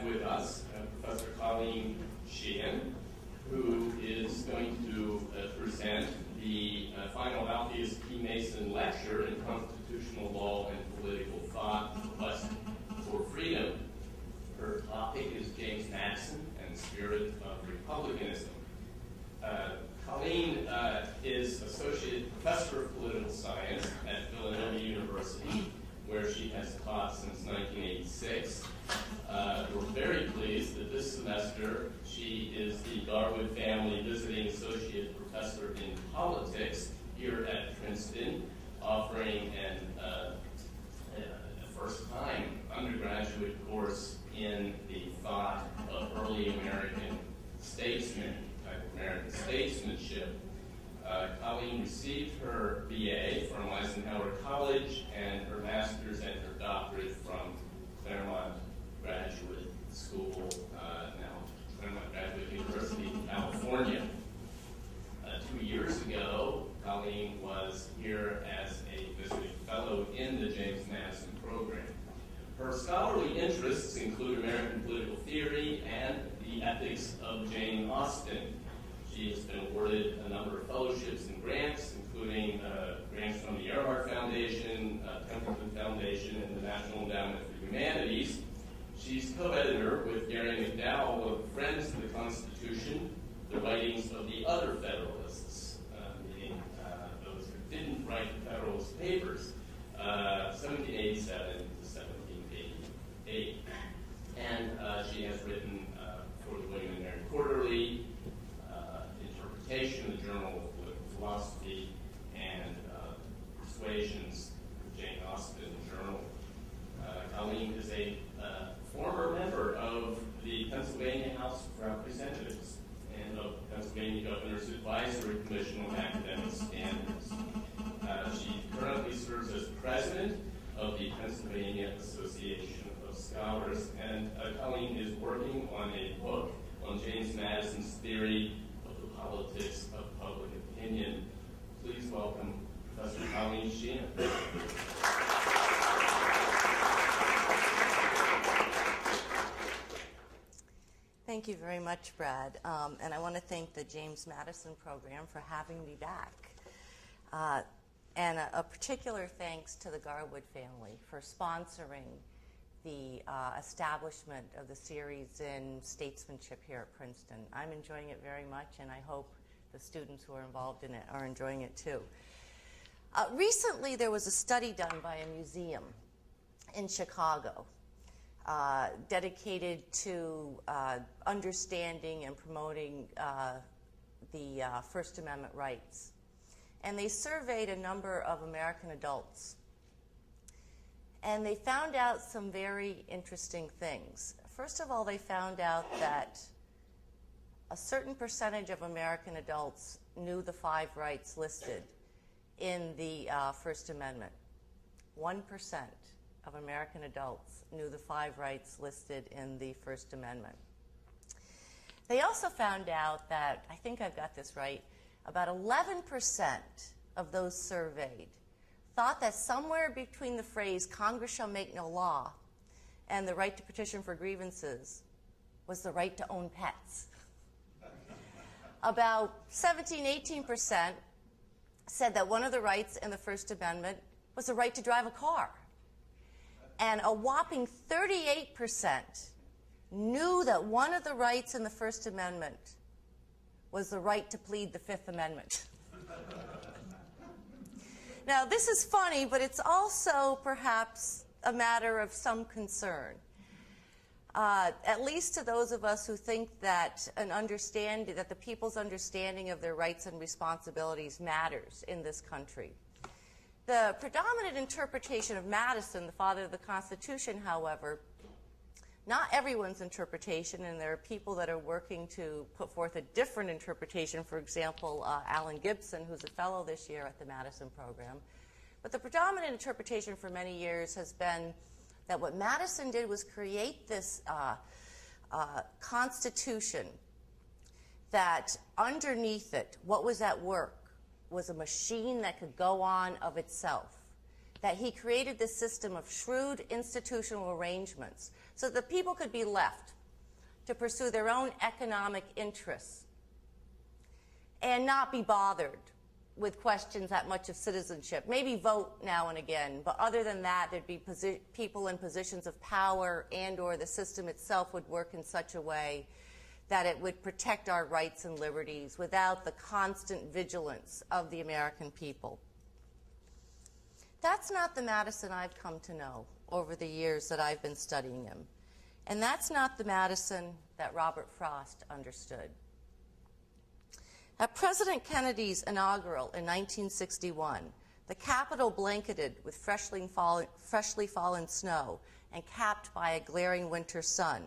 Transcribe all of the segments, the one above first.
have with us Professor Colleen Sheehan, who is going to present the final Alpheus P. Mason Lecture in Constitutional Law and Political Thought, Quest for Freedom. Her topic is James Madison and the Spirit of Republicanism. Colleen is Associate Professor of Political Science at Villanova University, where she has taught since 1986. We're very pleased that this semester she is the Garwood Family Visiting Associate Professor in Politics here at Princeton, offering a first-time undergraduate course in the thought of early American statesmen, type of American statesmanship. Colleen received her BA from Eisenhower College and her master's and her doctorate from Claremont Graduate School, now Claremont Graduate University in California. 2 years ago, Colleen was here as a visiting fellow in the James Madison program. Her scholarly interests include American political theory and the ethics of Jane Austen. She has been awarded a number of fellowships and grants, including grants from the Earhart Foundation, Templeton Foundation, and the National Endowment for Humanities. She's co-editor with Gary McDowell of Friends of the Constitution, the writings of the other Federalists, meaning those who didn't write the Federalist Papers, 1787 to 1788. And she has written for the William and Mary Quarterly, Interpretation, the Journal of Political Philosophy, and Persuasions, the Jane Austen Journal. Colleen is a former member of the Pennsylvania House of Representatives and of the Pennsylvania Governor's Advisory Commission on Academic Standards. She currently serves as president of the Pennsylvania Association of Scholars, and Colleen is working on a book on James Madison's theory of the politics of public opinion. Please welcome Professor Colleen Sheehan. Thank you very much, Brad. And I want to thank the James Madison program for having me back. And a particular thanks to the Garwood family for sponsoring the establishment of the series in statesmanship here at Princeton. I'm enjoying it very much, and I hope the students who are involved in it are enjoying it too. Recently, there was a study done by a museum in Chicago dedicated to understanding and promoting the First Amendment rights. And they surveyed a number of American adults. And they found out some very interesting things. First of all, they found out that a certain percentage of American adults knew the 5 rights listed in the First Amendment. 1% of American adults knew the 5 rights listed in the First Amendment. They also found out that, I think I've got this right, about 11% of those surveyed thought that somewhere between the phrase "Congress shall make no law" and the right to petition for grievances was the right to own pets. About 17-18% said that one of the rights in the First Amendment was the right to drive a car. And a whopping 38% knew that one of the rights in the First Amendment was the right to plead the Fifth Amendment. Now, this is funny, but it's also perhaps a matter of some concern. At least to those of us who think that that the people's understanding of their rights and responsibilities matters in this country. The predominant interpretation of Madison, the father of the Constitution, however, not everyone's interpretation, and there are people that are working to put forth a different interpretation. For example, Alan Gibson, who's a fellow this year at the Madison program. But the predominant interpretation for many years has been that what Madison did was create this Constitution that underneath it, what was at work was a machine that could go on of itself, that he created this system of shrewd institutional arrangements so that people could be left to pursue their own economic interests and not be bothered with questions that much of citizenship. Maybe vote now and again, but other than that, there'd be people in positions of power, and or the system itself would work in such a way that it would protect our rights and liberties without the constant vigilance of the American people. That's not the Madison I've come to know over the years that I've been studying him. And that's not the Madison that Robert Frost understood. At President Kennedy's inaugural in 1961, the Capitol blanketed with freshly fallen snow and capped by a glaring winter sun,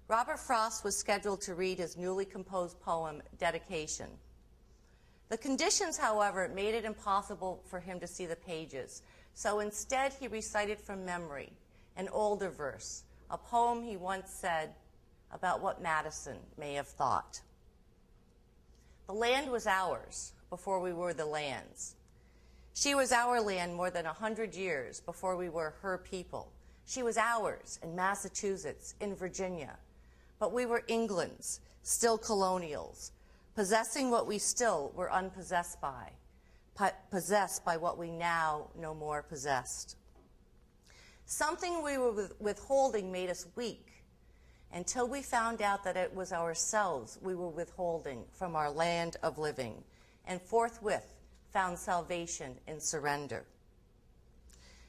Robert Frost was scheduled to read his newly composed poem, Dedication. The conditions, however, made it impossible for him to see the pages, so instead he recited from memory an older verse, a poem he once said about what Madison may have thought. The land was ours before we were the land's. She was our land more than 100 years before we were her people. She was ours in Massachusetts, in Virginia, but we were England's, still colonials, possessing what we still were unpossessed by, possessed by what we now no more possessed. Something we were withholding made us weak until we found out that it was ourselves we were withholding from our land of living, and forthwith found salvation in surrender.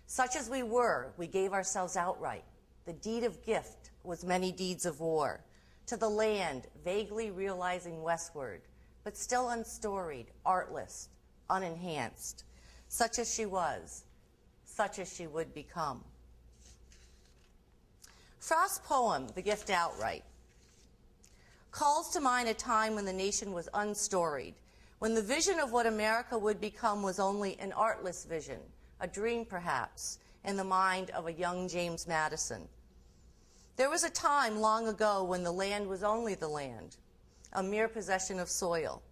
Such as we were, we gave ourselves outright. The deed of gift was many deeds of war, to the land vaguely realizing westward, but still unstoried, artless, unenhanced, such as she was, such as she would become. Frost's poem, The Gift Outright, calls to mind a time when the nation was unstoried, when the vision of what America would become was only an artless vision, a dream perhaps, in the mind of a young James Madison. There was a time long ago when the land was only the land, a mere possession of soil.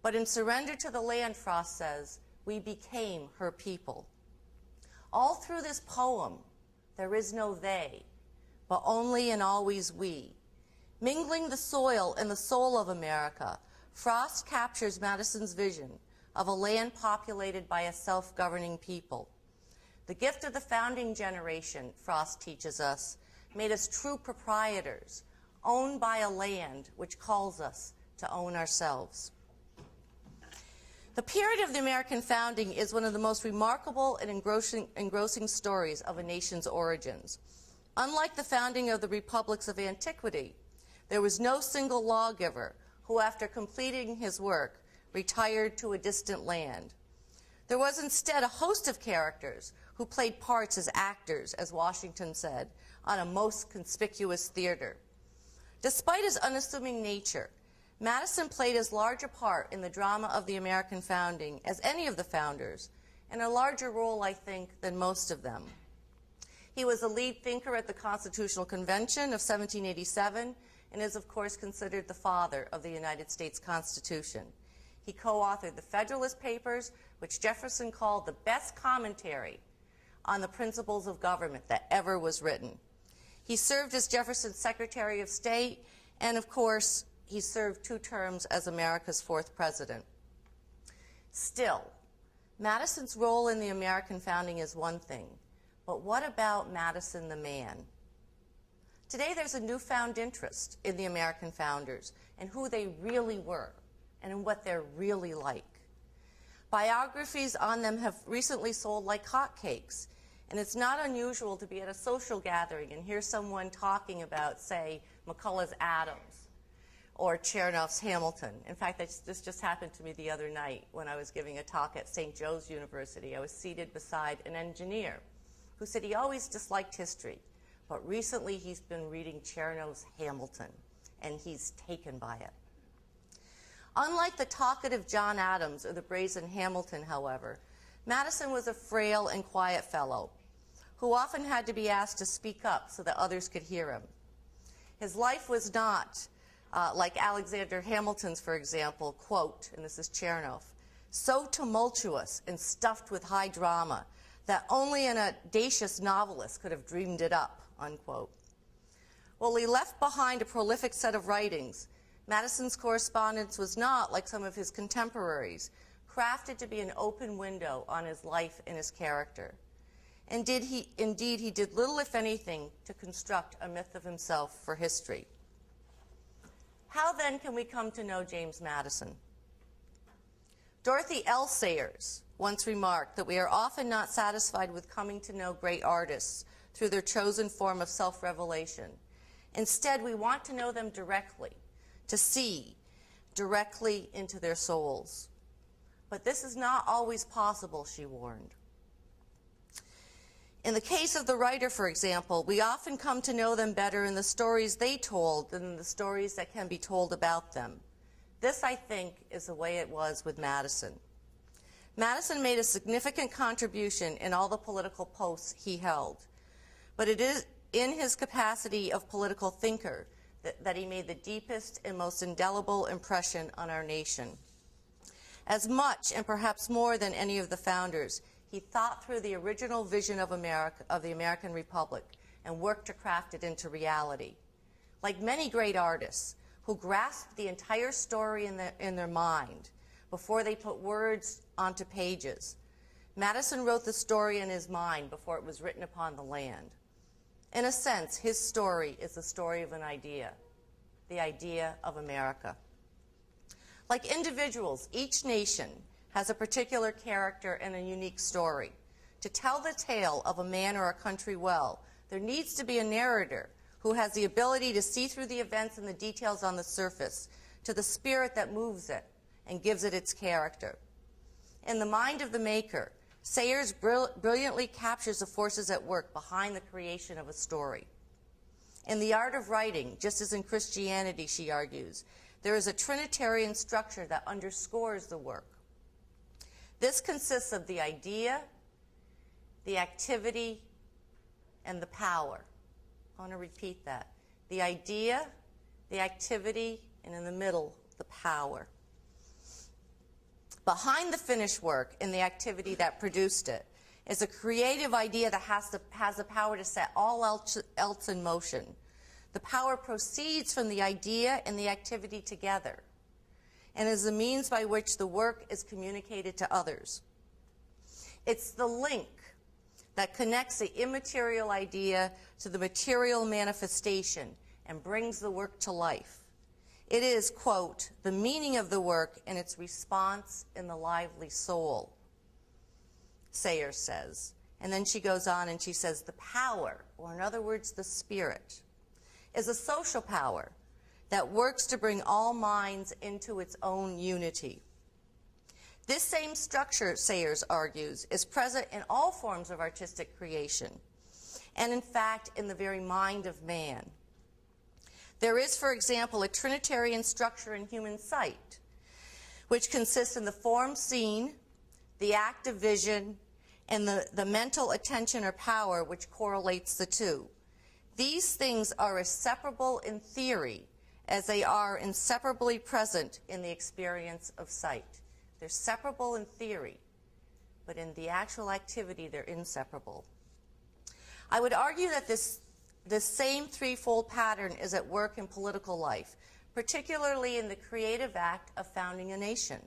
But in surrender to the land, Frost says, we became her people. All through this poem, there is no they, but only and always we. Mingling the soil and the soul of America, Frost captures Madison's vision of a land populated by a self-governing people. The gift of the founding generation, Frost teaches us, made us true proprietors, owned by a land which calls us to own ourselves. The period of the American founding is one of the most remarkable and engrossing stories of a nation's origins. Unlike the founding of the republics of antiquity, there was no single lawgiver who, after completing his work, retired to a distant land. There was instead a host of characters who played parts as actors, as Washington said, on a most conspicuous theater. Despite his unassuming nature, Madison played as large a part in the drama of the American founding as any of the founders, and a larger role, I think, than most of them. He was a lead thinker at the Constitutional Convention of 1787 and is, of course, considered the father of the United States Constitution. He co-authored the Federalist Papers, which Jefferson called the best commentary on the principles of government that ever was written. He served as Jefferson's Secretary of State, and of course, he served 2 terms as America's 4th president. Still, Madison's role in the American founding is one thing, but what about Madison the man? Today there's a newfound interest in the American founders and who they really were and in what they're really like. Biographies on them have recently sold like hotcakes, and it's not unusual to be at a social gathering and hear someone talking about, say, McCullough's Adams or Chernoff's Hamilton. In fact, this just happened to me the other night when I was giving a talk at St. Joe's University. I was seated beside an engineer who said he always disliked history, but recently he's been reading Chernoff's Hamilton, and he's taken by it. Unlike the talkative John Adams or the brazen Hamilton, however, Madison was a frail and quiet fellow who often had to be asked to speak up so that others could hear him. His life was not like Alexander Hamilton's, for example, quote, and this is Chernoff, so tumultuous and stuffed with high drama that only an audacious novelist could have dreamed it up, unquote. While he left behind a prolific set of writings, Madison's correspondence was not, like some of his contemporaries, crafted to be an open window on his life and his character. Indeed, he did little, if anything, to construct a myth of himself for history. How then can we come to know James Madison? Dorothy L. Sayers once remarked that we are often not satisfied with coming to know great artists through their chosen form of self-revelation. Instead, we want to know them directly, to see directly into their souls. But this is not always possible, she warned. In the case of the writer, for example, we often come to know them better in the stories they told than in the stories that can be told about them. This, I think, is the way it was with Madison. Madison made a significant contribution in all the political posts he held, but it is in his capacity of political thinker that he made the deepest and most indelible impression on our nation. As much, and perhaps more than any of the founders, he thought through the original vision of America, of the American Republic, and worked to craft it into reality. Like many great artists who grasped the entire story in their mind before they put words onto pages, Madison wrote the story in his mind before it was written upon the land. In a sense, his story is the story of an idea, the idea of America. Like individuals, each nation has a particular character and a unique story. To tell the tale of a man or a country well, there needs to be a narrator who has the ability to see through the events and the details on the surface to the spirit that moves it and gives it its character. In the mind of the maker, Sayers brilliantly captures the forces at work behind the creation of a story. In the art of writing, just as in Christianity, she argues, there is a Trinitarian structure that underscores the work. This consists of the idea, the activity, and the power. I want to repeat that. The idea, the activity, and in the middle, the power. Behind the finished work and the activity that produced it is a creative idea that has the power to set all else in motion. The power proceeds from the idea and the activity together, and is the means by which the work is communicated to others. It's the link that connects the immaterial idea to the material manifestation and brings the work to life. It is, quote, the meaning of the work and its response in the lively soul, Sayers says. And then she goes on and she says the power, or in other words, the spirit, is a social power that works to bring all minds into its own unity. This same structure, Sayers argues, is present in all forms of artistic creation, and in fact in the very mind of man. There is, for example, a Trinitarian structure in human sight, which consists in the form seen, the act of vision, and the mental attention or power which correlates the two. These things are as separable in theory as they are inseparably present in the experience of sight. They're separable in theory, but in the actual activity, they're inseparable. I would argue that this same threefold pattern is at work in political life, particularly in the creative act of founding a nation.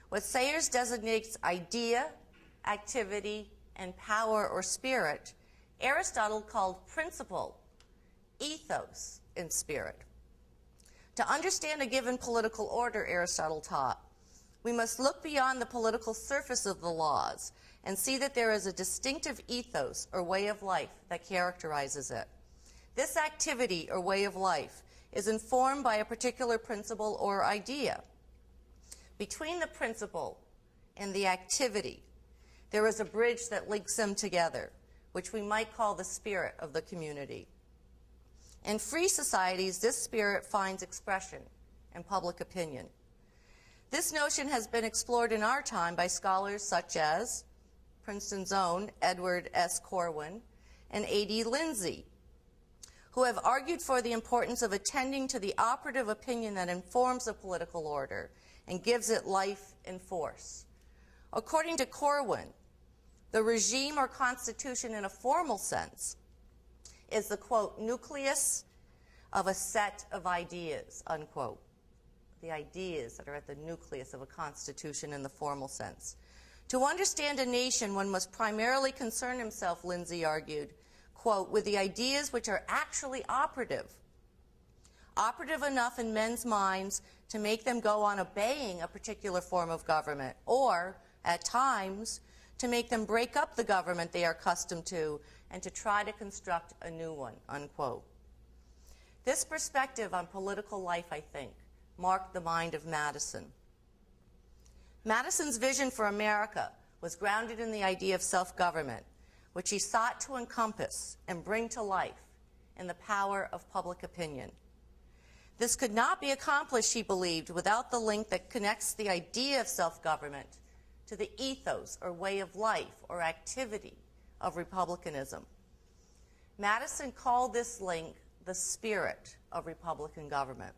What Sayers designates idea, activity, and power or spirit, Aristotle called principle, ethos, and spirit. To understand a given political order, Aristotle taught, we must look beyond the political surface of the laws and see that there is a distinctive ethos or way of life that characterizes it. This activity or way of life is informed by a particular principle or idea. Between the principle and the activity, there is a bridge that links them together, which we might call the spirit of the community. In free societies, this spirit finds expression in public opinion. This notion has been explored in our time by scholars such as Princeton's own Edward S. Corwin and A.D. Lindsay, who have argued for the importance of attending to the operative opinion that informs a political order and gives it life and force. According to Corwin, The regime or constitution in a formal sense is the, quote, nucleus of a set of ideas, unquote. The ideas that are at the nucleus of a constitution in the formal sense. To understand a nation, one must primarily concern himself, Lindsay argued, quote, with the ideas which are actually operative enough in men's minds to make them go on obeying a particular form of government, or, at times, to make them break up the government they are accustomed to and to try to construct a new one, unquote. This perspective on political life, I think, marked the mind of Madison. Madison's vision for America was grounded in the idea of self-government, which he sought to encompass and bring to life in the power of public opinion. This could not be accomplished, he believed, without the link that connects the idea of self-government to the ethos or way of life or activity of republicanism. Madison called this link the spirit of Republican government,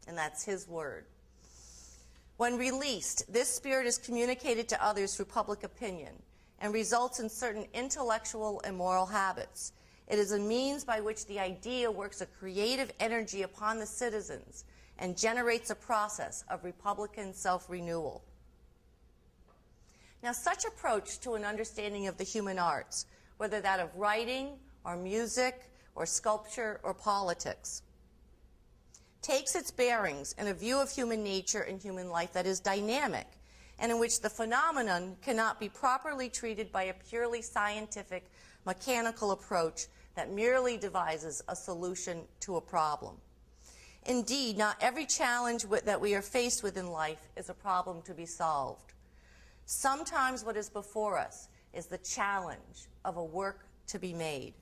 and that's his word. When released, this spirit is communicated to others through public opinion and results in certain intellectual and moral habits. It is a means by which the idea works a creative energy upon the citizens and generates a process of Republican self-renewal. Now, such approach to an understanding of the human arts, whether that of writing or music or sculpture or politics, takes its bearings in a view of human nature and human life that is dynamic and in which the phenomenon cannot be properly treated by a purely scientific, mechanical approach that merely devises a solution to a problem. Indeed, not every challenge that we are faced with in life is a problem to be solved. Sometimes what is before us is the challenge of a work to be made.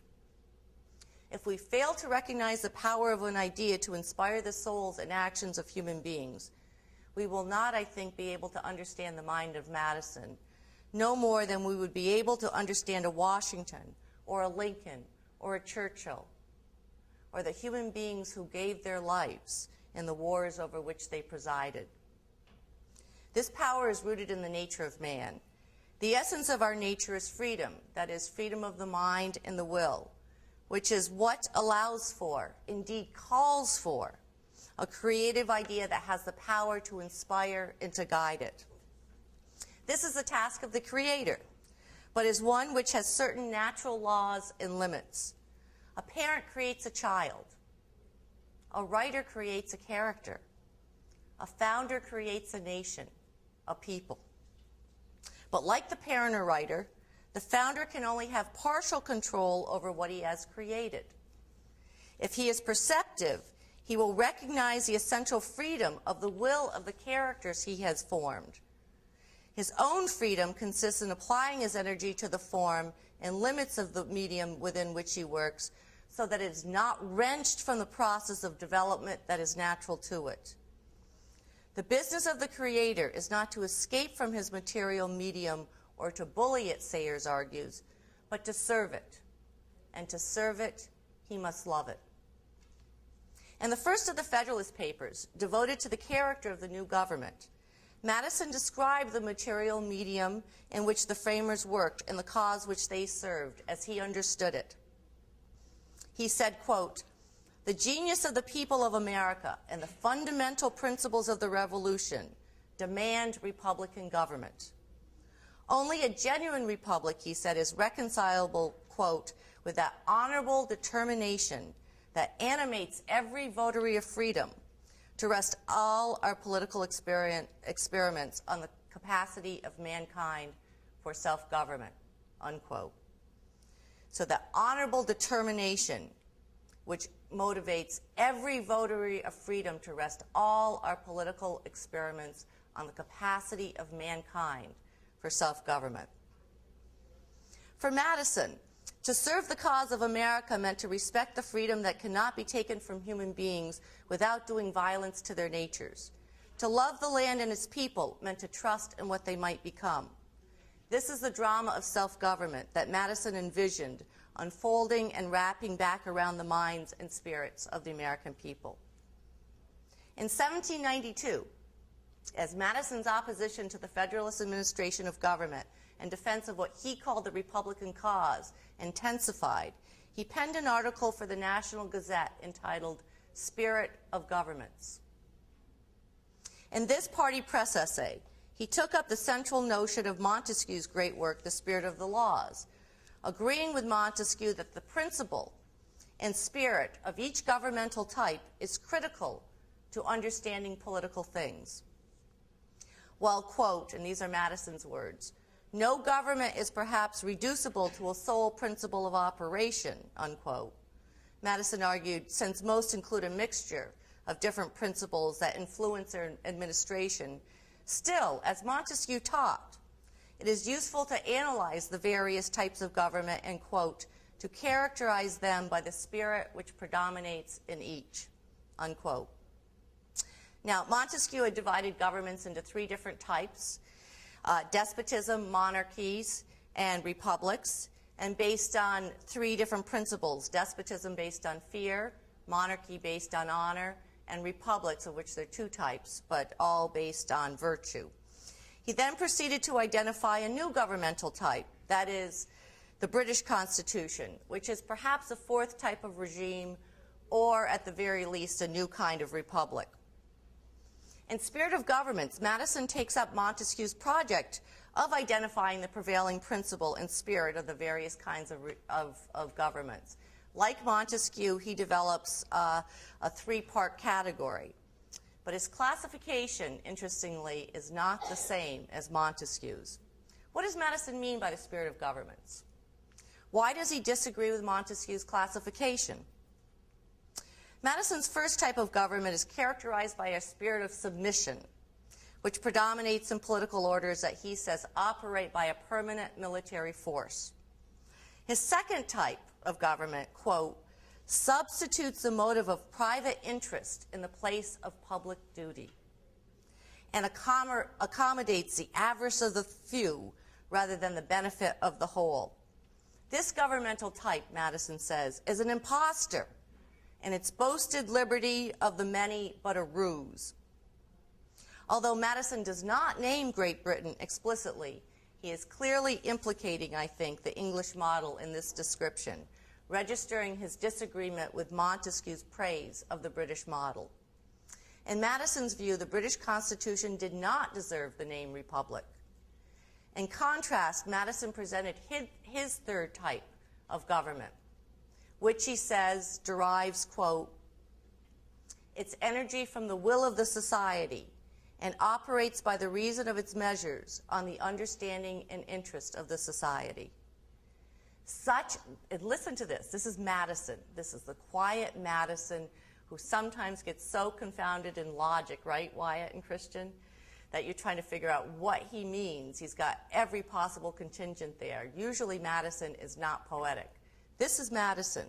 If we fail to recognize the power of an idea to inspire the souls and actions of human beings, we will not, I think, be able to understand the mind of Madison, no more than we would be able to understand a Washington or a Lincoln or a Churchill, or the human beings who gave their lives in the wars over which they presided. This power is rooted in the nature of man. The essence of our nature is freedom, that is, freedom of the mind and the will, which is what allows for, indeed calls for, a creative idea that has the power to inspire and to guide it. This is the task of the creator, but is one which has certain natural laws and limits. A parent creates a child. A writer creates a character. A founder creates a nation, a people. But like the parent or writer, the founder can only have partial control over what he has created. If he is perceptive, he will recognize the essential freedom of the will of the characters he has formed. His own freedom consists in applying his energy to the form and limits of the medium within which he works, so that it is not wrenched from the process of development that is natural to it. The business of the creator is not to escape from his material medium or to bully it, Sayers argues, but to serve it. And to serve it, he must love it. In the first of the Federalist Papers, devoted to the character of the new government, Madison described the material medium in which the framers worked and the cause which they served, as he understood it. He said, quote, "The genius of the people of America and the fundamental principles of the Revolution demand Republican government. Only a genuine republic," he said, "is reconcilable, quote, with that honorable determination that animates every votary of freedom to rest all our political experiments on the capacity of mankind for self-government," unquote. So that honorable determination which motivates every votary of freedom to rest all our political experiments on the capacity of mankind for self-government. For Madison, to serve the cause of America meant to respect the freedom that cannot be taken from human beings without doing violence to their natures. To love the land and its people meant to trust in what they might become. This is the drama of self-government that Madison envisioned unfolding and wrapping back around the minds and spirits of the American people. In 1792, as Madison's opposition to the Federalist administration of government and defense of what he called the Republican cause intensified, he penned an article for the National Gazette entitled Spirit of Governments. In this party press essay, he took up the central notion of Montesquieu's great work, The Spirit of the Laws, agreeing with Montesquieu that the principle and spirit of each governmental type is critical to understanding political things. While, quote, and these are Madison's words, no government is perhaps reducible to a sole principle of operation, unquote. Madison argued, since most include a mixture of different principles that influence their administration, still, as Montesquieu taught, it is useful to analyze the various types of government and, quote, to characterize them by the spirit which predominates in each, unquote. Now, Montesquieu had divided governments into three different types, despotism, monarchies, and republics, and based on three different principles, despotism based on fear, monarchy based on honor, and republics, of which there are two types, but all based on virtue. He then proceeded to identify a new governmental type, that is, the British Constitution, which is perhaps a fourth type of regime, or at the very least, a new kind of republic. In Spirit of Governments, Madison takes up Montesquieu's project of identifying the prevailing principle and spirit of the various kinds of governments. Like Montesquieu, he develops a three-part category. But his classification, interestingly, is not the same as Montesquieu's. What does Madison mean by the spirit of governments? Why does he disagree with Montesquieu's classification? Madison's first type of government is characterized by a spirit of submission, which predominates in political orders that he says operate by a permanent military force. His second type of government, quote, substitutes the motive of private interest in the place of public duty and accommodates the avarice of the few rather than the benefit of the whole. This governmental type, Madison says, is an impostor, and its boasted liberty of the many but a ruse. Although Madison does not name Great Britain explicitly, he is clearly implicating, I think, the English model in this description, registering his disagreement with Montesquieu's praise of the British model. In Madison's view, the British Constitution did not deserve the name republic. In contrast, Madison presented his third type of government, which he says derives, quote, its energy from the will of the society and operates by the reason of its measures on the understanding and interest of the society. And listen to this is Madison. This is the quiet Madison who sometimes gets so confounded in logic, right, Wyatt and Christian, that you're trying to figure out what he means. He's got every possible contingent there. Usually Madison is not poetic. This is Madison.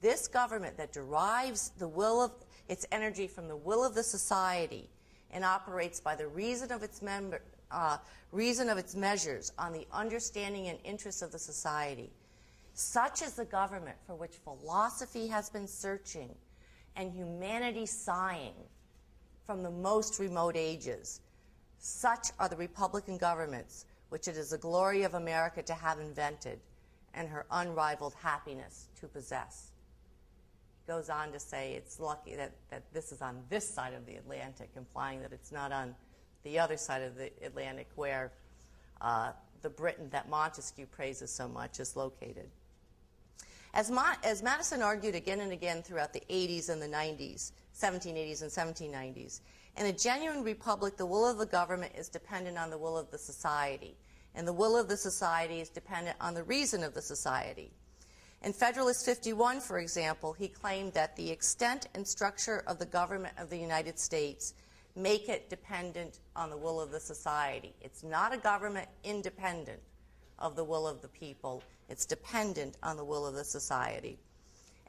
This government that derives the will of its energy from the will of the society and operates by the reason of its measures on the understanding and interests of the society. Such is the government for which philosophy has been searching and humanity sighing from the most remote ages. Such are the Republican governments which it is the glory of America to have invented and her unrivaled happiness to possess. He goes on to say it's lucky that this is on this side of the Atlantic, implying that it's not on the other side of the Atlantic where the Britain that Montesquieu praises so much is located. As Madison argued again and again throughout the 80s and the 90s, 1780s and 1790s, in a genuine republic, the will of the government is dependent on the will of the society, and the will of the society is dependent on the reason of the society. In Federalist 51, for example, he claimed that the extent and structure of the government of the United States make it dependent on the will of the society. It's not a government independent of the will of the people. It's dependent on the will of the society.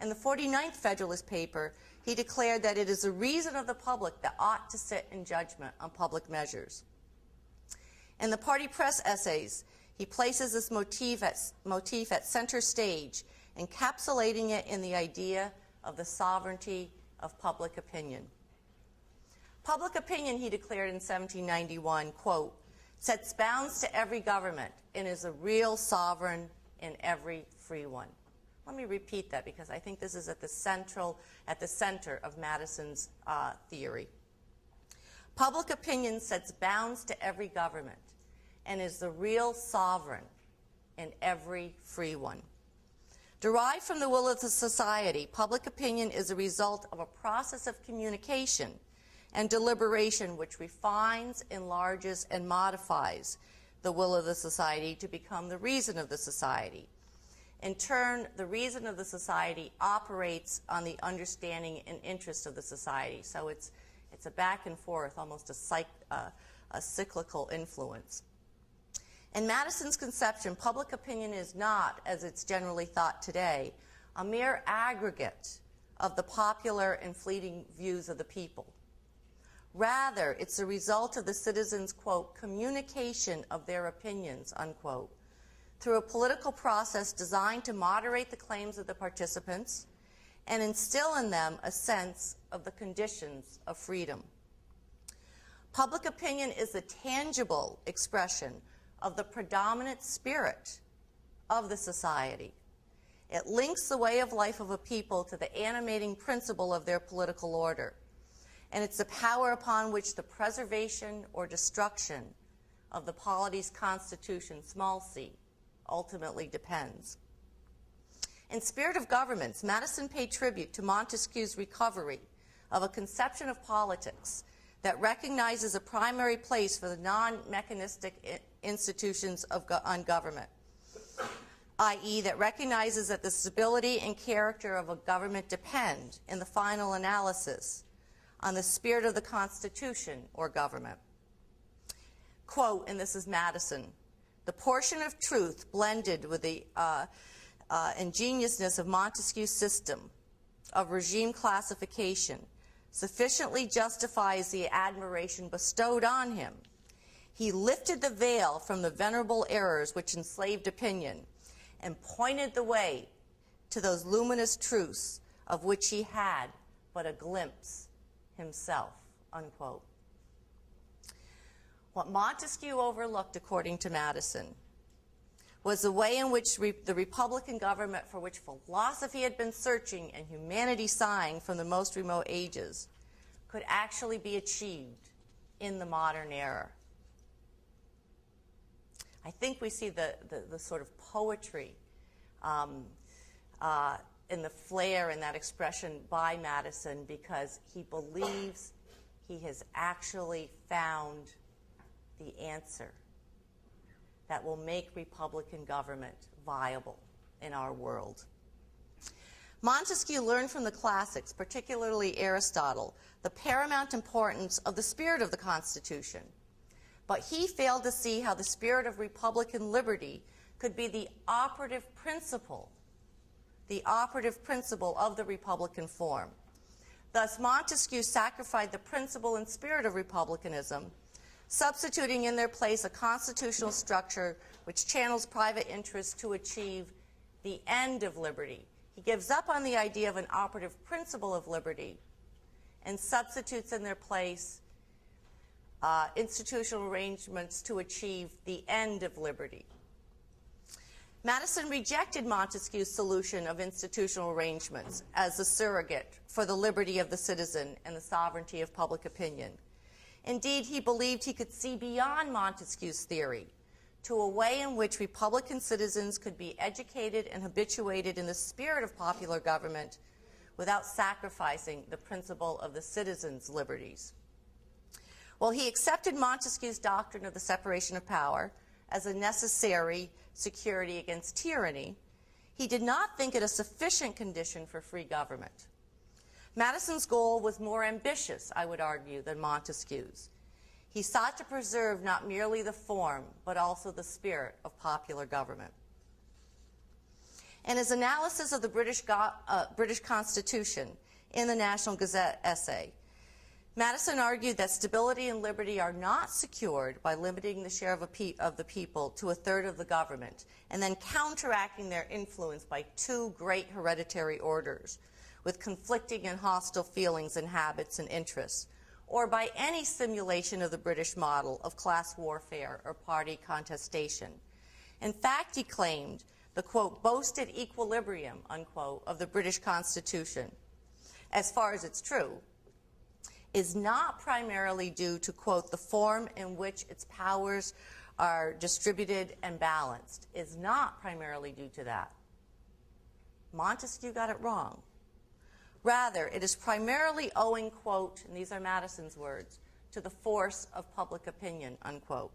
In the 49th Federalist paper, he declared that it is the reason of the public that ought to sit in judgment on public measures. In the party press essays, he places this motif at center stage, encapsulating it in the idea of the sovereignty of public opinion. Public opinion, he declared in 1791, quote, sets bounds to every government, and is a real sovereign in every free one. Let me repeat that because I think this is at the center of Madison's theory. Public opinion sets bounds to every government and is the real sovereign in every free one. Derived from the will of the society, public opinion is a result of a process of communication and deliberation which refines, enlarges, and modifies the will of the society to become the reason of the society. In turn, the reason of the society operates on the understanding and interest of the society. So it's a back and forth, almost a cyclical influence. In Madison's conception, public opinion is not, as it's generally thought today, a mere aggregate of the popular and fleeting views of the people. Rather, it's a result of the citizens', quote, communication of their opinions, unquote, through a political process designed to moderate the claims of the participants and instill in them a sense of the conditions of freedom. Public opinion is a tangible expression of the predominant spirit of the society. It links the way of life of a people to the animating principle of their political order, and it's the power upon which the preservation or destruction of the polity's constitution, small c, ultimately depends. In Spirit of Governments, Madison paid tribute to Montesquieu's recovery of a conception of politics that recognizes a primary place for the non-mechanistic institutions on government, i.e. that recognizes that the stability and character of a government depend, in the final analysis, on the spirit of the Constitution or government. Quote, and this is Madison, "The portion of truth blended with the ingeniousness of Montesquieu's system of regime classification sufficiently justifies the admiration bestowed on him. He lifted the veil from the venerable errors which enslaved opinion and pointed the way to those luminous truths of which he had but a glimpse himself," unquote. What Montesquieu overlooked, according to Madison, was the way in which the Republican government for which philosophy had been searching and humanity sighing from the most remote ages could actually be achieved in the modern era. I think we see the sort of poetry in the flair in that expression by Madison, because he believes he has actually found the answer that will make Republican government viable in our world. Montesquieu learned from the classics, particularly Aristotle, the paramount importance of the spirit of the Constitution. But he failed to see how the spirit of Republican liberty could be the operative principle of the Republican form. Thus, Montesquieu sacrificed the principle and spirit of Republicanism, substituting in their place a constitutional structure which channels private interests to achieve the end of liberty. He gives up on the idea of an operative principle of liberty and substitutes in their place institutional arrangements to achieve the end of liberty. Madison rejected Montesquieu's solution of institutional arrangements as the surrogate for the liberty of the citizen and the sovereignty of public opinion. Indeed, he believed he could see beyond Montesquieu's theory to a way in which Republican citizens could be educated and habituated in the spirit of popular government without sacrificing the principle of the citizens' liberties. While he accepted Montesquieu's doctrine of the separation of power as a necessary security against tyranny, he did not think it a sufficient condition for free government. Madison's goal was more ambitious, I would argue, than Montesquieu's. He sought to preserve not merely the form, but also the spirit of popular government. In his analysis of the British Constitution in the National Gazette essay, Madison argued that stability and liberty are not secured by limiting the share of the people to a third of the government and then counteracting their influence by two great hereditary orders with conflicting and hostile feelings and habits and interests, or by any simulation of the British model of class warfare or party contestation. In fact, he claimed the, quote, boasted equilibrium, unquote, of the British Constitution, as far as it's true, is not primarily due to, quote, the form in which its powers are distributed and balanced, is not primarily due to that. Montesquieu got it wrong. Rather, it is primarily owing, quote, and these are Madison's words, to the force of public opinion, unquote.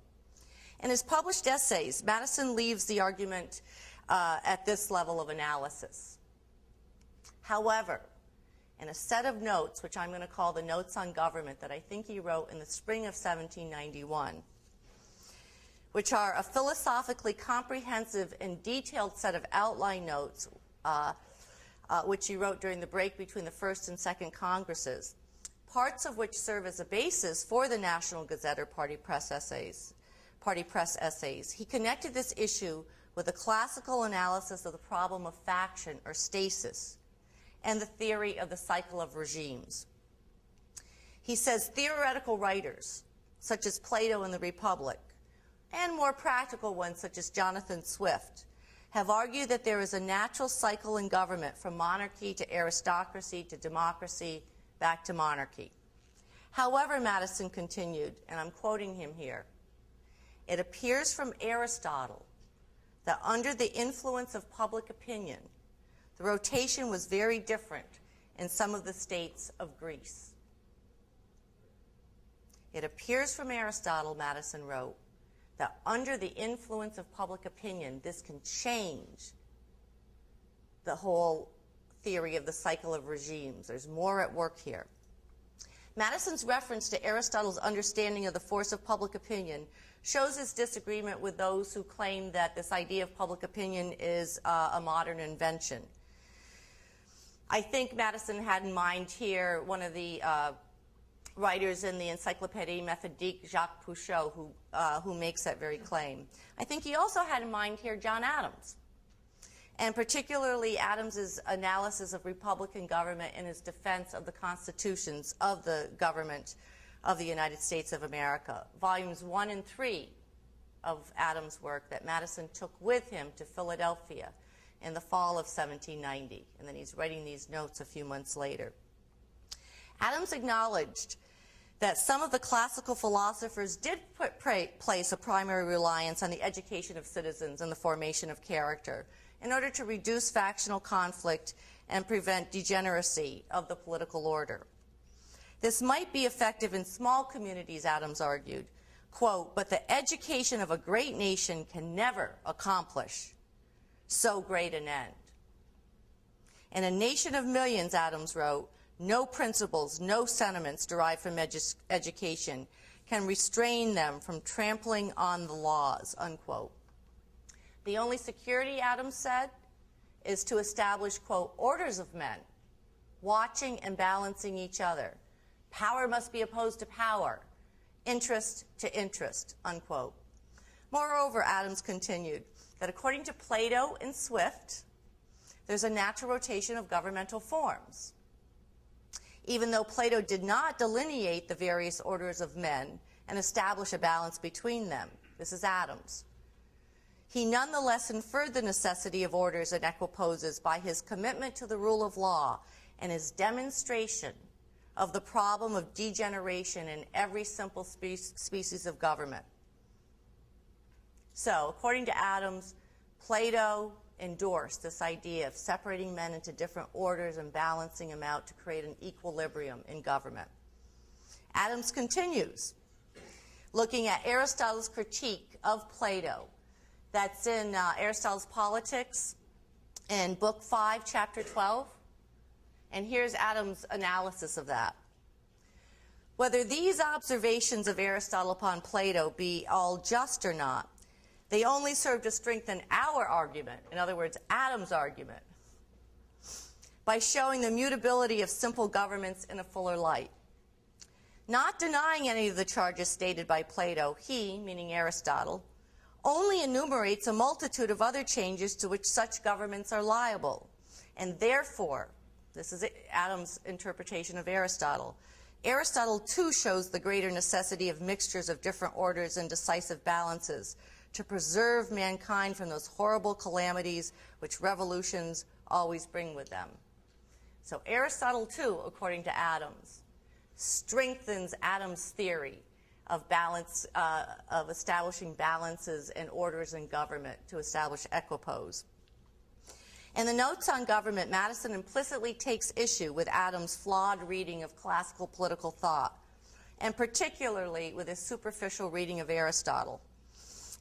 In his published essays, Madison leaves the argument at this level of analysis. However, in a set of notes, which I'm going to call the Notes on Government, that I think he wrote in the spring of 1791, which are a philosophically comprehensive and detailed set of outline notes, which he wrote during the break between the First and Second Congresses, parts of which serve as a basis for the National Gazette or Party Press essays. He connected this issue with a classical analysis of the problem of faction or stasis and the theory of the cycle of regimes. He says theoretical writers, such as Plato in the Republic, and more practical ones, such as Jonathan Swift, have argued that there is a natural cycle in government from monarchy to aristocracy to democracy back to monarchy. However, Madison continued, and I'm quoting him here, it appears from Aristotle that under the influence of public opinion, the rotation was very different in some of the states of Greece. It appears from Aristotle, Madison wrote, that under the influence of public opinion, this can change the whole theory of the cycle of regimes. There's more at work here. Madison's reference to Aristotle's understanding of the force of public opinion shows his disagreement with those who claim that this idea of public opinion is a modern invention. I think Madison had in mind here one of the writers in the Encyclopédie Méthodique, Jacques Pouchot, who makes that very claim. I think he also had in mind here John Adams, and particularly Adams's analysis of Republican government and his defense of the constitutions of the government of the United States of America. Volumes 1 and 3 of Adams' work that Madison took with him to Philadelphia in the fall of 1790, and then he's writing these notes a few months later. Adams acknowledged that some of the classical philosophers did place a primary reliance on the education of citizens and the formation of character in order to reduce factional conflict and prevent degeneracy of the political order. This might be effective in small communities, Adams argued, quote, but the education of a great nation can never accomplish so great an end. In a nation of millions, Adams wrote, no principles, no sentiments derived from education can restrain them from trampling on the laws, unquote. The only security, Adams said, is to establish, quote, orders of men, watching and balancing each other. Power must be opposed to power, interest to interest, unquote. Moreover, Adams continued that according to Plato and Swift, there's a natural rotation of governmental forms. Even though Plato did not delineate the various orders of men and establish a balance between them, this is Adams, he nonetheless inferred the necessity of orders and equipoises by his commitment to the rule of law and his demonstration of the problem of degeneration in every simple species of government. So, according to Adams, Plato endorsed this idea of separating men into different orders and balancing them out to create an equilibrium in government. Adams continues, looking at Aristotle's critique of Plato. That's in Aristotle's Politics in Book 5, Chapter 12. And here's Adams' analysis of that. Whether these observations of Aristotle upon Plato be all just or not, they only serve to strengthen our argument, in other words, Adams' argument, by showing the mutability of simple governments in a fuller light. Not denying any of the charges stated by Plato, he, meaning Aristotle, only enumerates a multitude of other changes to which such governments are liable, and therefore, this is Adams' interpretation of Aristotle, Aristotle, too, shows the greater necessity of mixtures of different orders and decisive balances to preserve mankind from those horrible calamities which revolutions always bring with them. So Aristotle, too, according to Adams, strengthens Adams' theory of balance, of establishing balances and orders in government to establish equipoise. In the Notes on Government, Madison implicitly takes issue with Adams' flawed reading of classical political thought, and particularly with his superficial reading of Aristotle.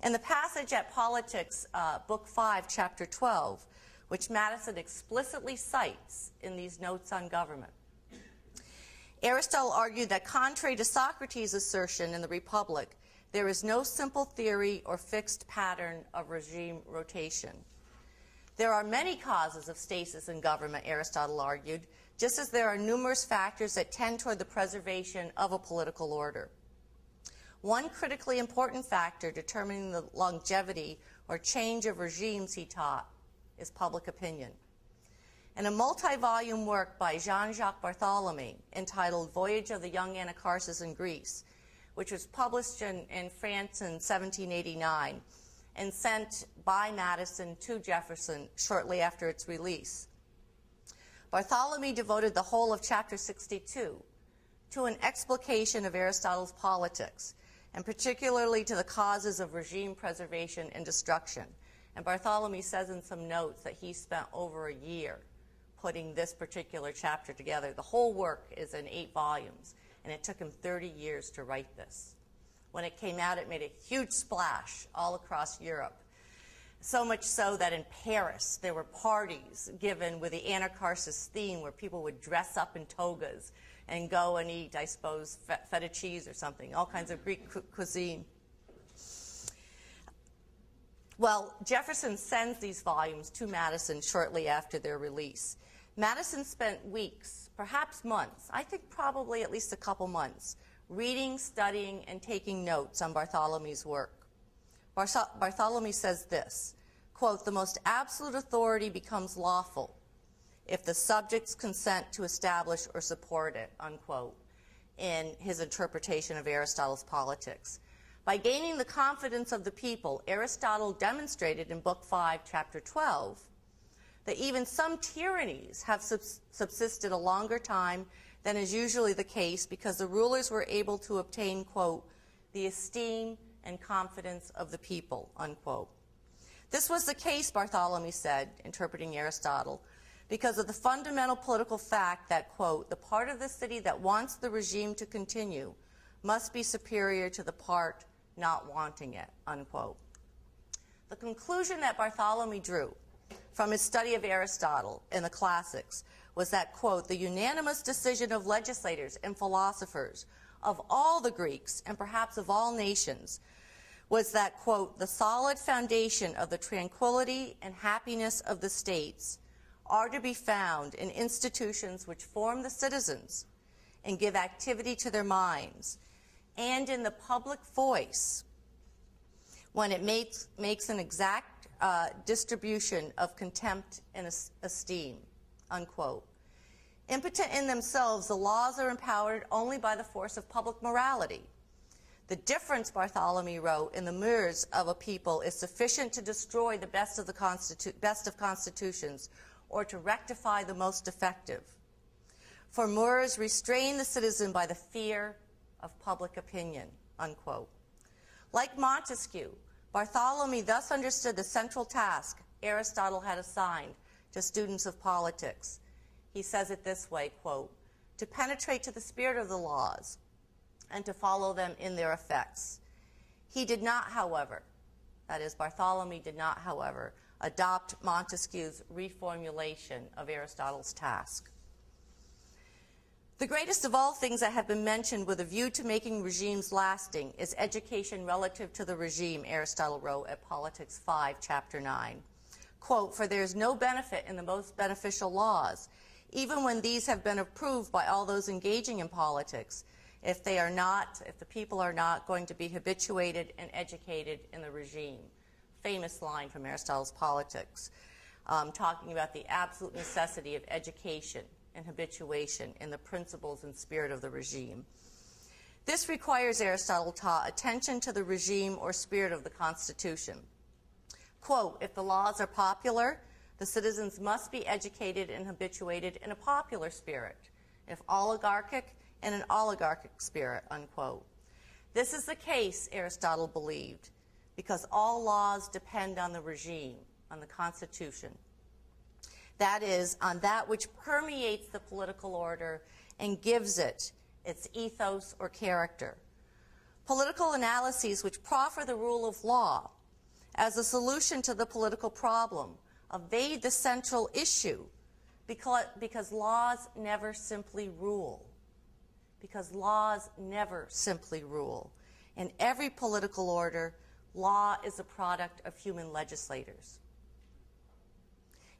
In the passage at Politics, Book 5, Chapter 12, which Madison explicitly cites in these Notes on Government, Aristotle argued that contrary to Socrates' assertion in the Republic, there is no simple theory or fixed pattern of regime rotation. There are many causes of stasis in government, Aristotle argued, just as there are numerous factors that tend toward the preservation of a political order. One critically important factor determining the longevity or change of regimes, he taught, is public opinion. In a multi-volume work by Jean-Jacques Barthélemy entitled Voyage of the Young Anacharsis in Greece, which was published in France in 1789 and sent by Madison to Jefferson shortly after its release, Barthélemy devoted the whole of Chapter 62 to an explication of Aristotle's politics, and particularly to the causes of regime preservation and destruction. And Barthélemy says in some notes that he spent over a year putting this particular chapter together. The whole work is in 8 volumes, and it took him 30 years to write this. When it came out, it made a huge splash all across Europe. So much so that in Paris, there were parties given with the Anacharsis theme where people would dress up in togas and go and eat, I suppose, feta cheese or something, all kinds of Greek cuisine. Well, Jefferson sends these volumes to Madison shortly after their release. Madison spent weeks, perhaps months, I think probably at least a couple months, reading, studying, and taking notes on Bartholomew's work. Barthélemy says this, quote, "The most absolute authority becomes lawful if the subjects consent to establish or support it," unquote, in his interpretation of Aristotle's politics. By gaining the confidence of the people, Aristotle demonstrated in Book 5, Chapter 12, that even some tyrannies have subsisted a longer time than is usually the case because the rulers were able to obtain, quote, "the esteem and confidence of the people," unquote. This was the case, Barthélemy said, interpreting Aristotle, because of the fundamental political fact that, quote, "the part of the city that wants the regime to continue must be superior to the part not wanting it," unquote. The conclusion that Barthélemy drew from his study of Aristotle in the classics was that, quote, "the unanimous decision of legislators and philosophers of all the Greeks and perhaps of all nations was that, quote, "the solid foundation of the tranquility and happiness of the states are to be found in institutions which form the citizens and give activity to their minds, and in the public voice when it makes an exact distribution of contempt and esteem," unquote. Impotent in themselves, the laws are empowered only by the force of public morality. The difference, Barthélemy wrote, in the mœurs of a people is sufficient to destroy the best of constitutions or to rectify the most defective. For mœurs restrain the citizen by the fear of public opinion, unquote. Like Montesquieu, Barthélemy thus understood the central task Aristotle had assigned to students of politics. He says it this way, quote, "to penetrate to the spirit of the laws and to follow them in their effects." He did not, however, that is, Barthélemy did not, however, adopt Montesquieu's reformulation of Aristotle's task. The greatest of all things that have been mentioned with a view to making regimes lasting is education relative to the regime, Aristotle wrote at Politics 5, Chapter 9. Quote, "for there is no benefit in the most beneficial laws, even when these have been approved by all those engaging in politics, if the people are not going to be habituated and educated in the regime." Famous line from Aristotle's Politics, talking about the absolute necessity of education and habituation in the principles and spirit of the regime. This requires, Aristotle taught, attention to the regime or spirit of the Constitution. Quote, if the laws are popular, the citizens must be educated and habituated in a popular spirit. If oligarchic, in an oligarchic spirit, unquote. This is the case, Aristotle believed, because all laws depend on the regime, on the Constitution. That is, on that which permeates the political order and gives it its ethos or character. Political analyses which proffer the rule of law as a solution to the political problem evade the central issue because laws never simply rule. Because laws never simply rule. In every political order, law is a product of human legislators.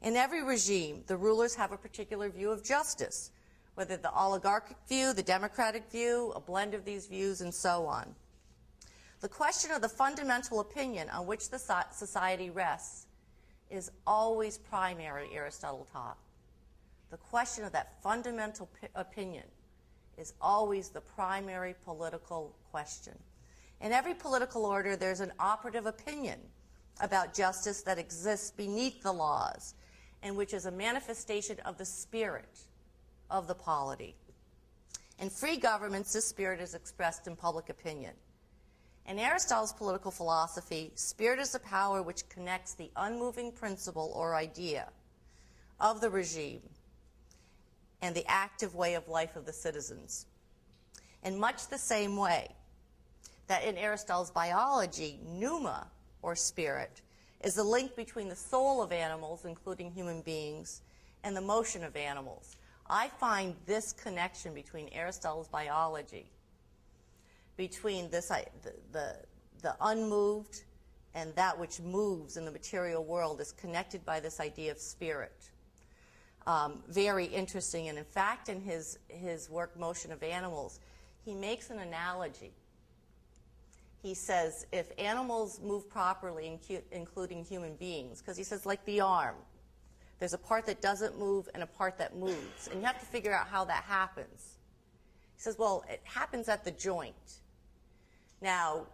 In every regime, the rulers have a particular view of justice, whether the oligarchic view, the democratic view, a blend of these views, and so on. The question of the fundamental opinion on which the society rests is always primary, Aristotle taught. The question of that fundamental opinion is always the primary political question. In every political order, there's an operative opinion about justice that exists beneath the laws, and which is a manifestation of the spirit of the polity. In free governments, this spirit is expressed in public opinion. In Aristotle's political philosophy, spirit is the power which connects the unmoving principle or idea of the regime and the active way of life of the citizens. In much the same way that in Aristotle's biology, pneuma, or spirit, is the link between the soul of animals, including human beings, and the motion of animals. I find this connection between Aristotle's biology, between this, the unmoved and that which moves in the material world, is connected by this idea of spirit. Very interesting. And in fact, in his work, Motion of Animals, he makes an analogy. He says if animals move properly, including human beings, because he says like the arm, there's a part that doesn't move and a part that moves, and you have to figure out how that happens. He says, well, it happens at the joint. Now,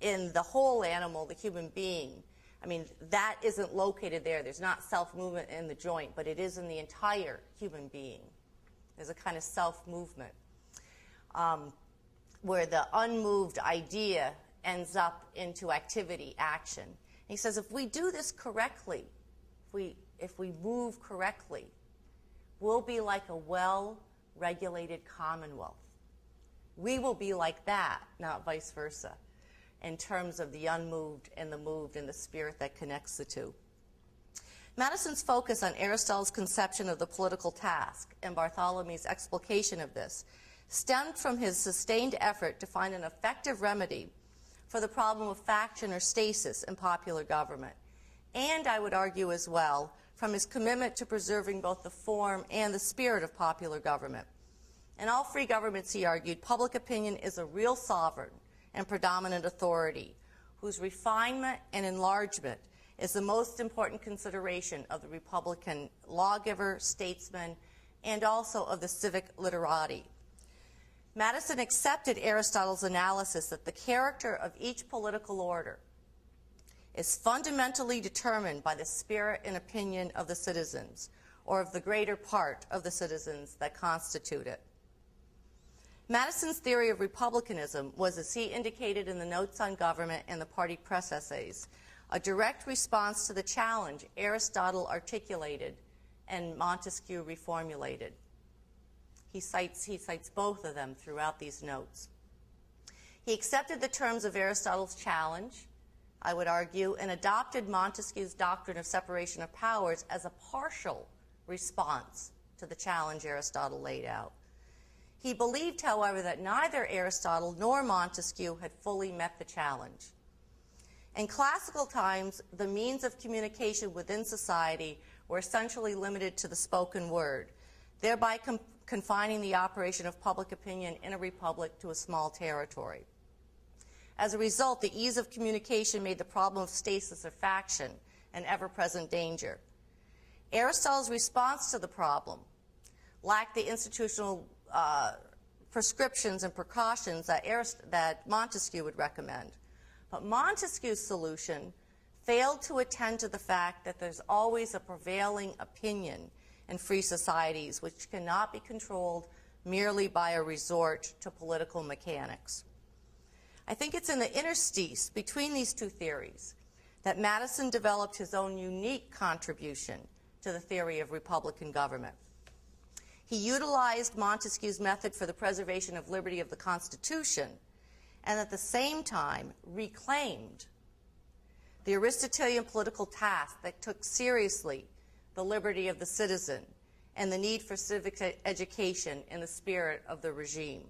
in the whole animal, the human being, I mean, that isn't located there. There's not self-movement in the joint, but it is in the entire human being. There's a kind of self-movement where the unmoved idea ends up into activity, action. And he says if we do this correctly, if we move correctly, we'll be like a well-regulated commonwealth. We will be like that, not vice versa, in terms of the unmoved and the moved and the spirit that connects the two. Madison's focus on Aristotle's conception of the political task and Bartholomew's explication of this stemmed from his sustained effort to find an effective remedy for the problem of faction or stasis in popular government, and I would argue as well from his commitment to preserving both the form and the spirit of popular government. In all free governments, he argued, public opinion is a real sovereign and predominant authority whose refinement and enlargement is the most important consideration of the Republican lawgiver, statesman, and also of the civic literati. Madison accepted Aristotle's analysis that the character of each political order is fundamentally determined by the spirit and opinion of the citizens, or of the greater part of the citizens that constitute it. Madison's theory of republicanism was, as he indicated in the Notes on Government and the Party Press essays, a direct response to the challenge Aristotle articulated and Montesquieu reformulated. He cites both of them throughout these notes. He accepted the terms of Aristotle's challenge, I would argue, and adopted Montesquieu's doctrine of separation of powers as a partial response to the challenge Aristotle laid out. He believed, however, that neither Aristotle nor Montesquieu had fully met the challenge. In classical times, the means of communication within society were essentially limited to the spoken word, thereby confining the operation of public opinion in a republic to a small territory. As a result, the ease of communication made the problem of stasis or faction an ever-present danger. Aristotle's response to the problem lacked the institutional prescriptions and precautions that Montesquieu would recommend. But Montesquieu's solution failed to attend to the fact that there's always a prevailing opinion in free societies which cannot be controlled merely by a resort to political mechanics. I think it's in the interstice between these two theories that Madison developed his own unique contribution to the theory of Republican government. He utilized Montesquieu's method for the preservation of liberty of the Constitution and at the same time reclaimed the Aristotelian political task that took seriously the liberty of the citizen and the need for civic education in the spirit of the regime.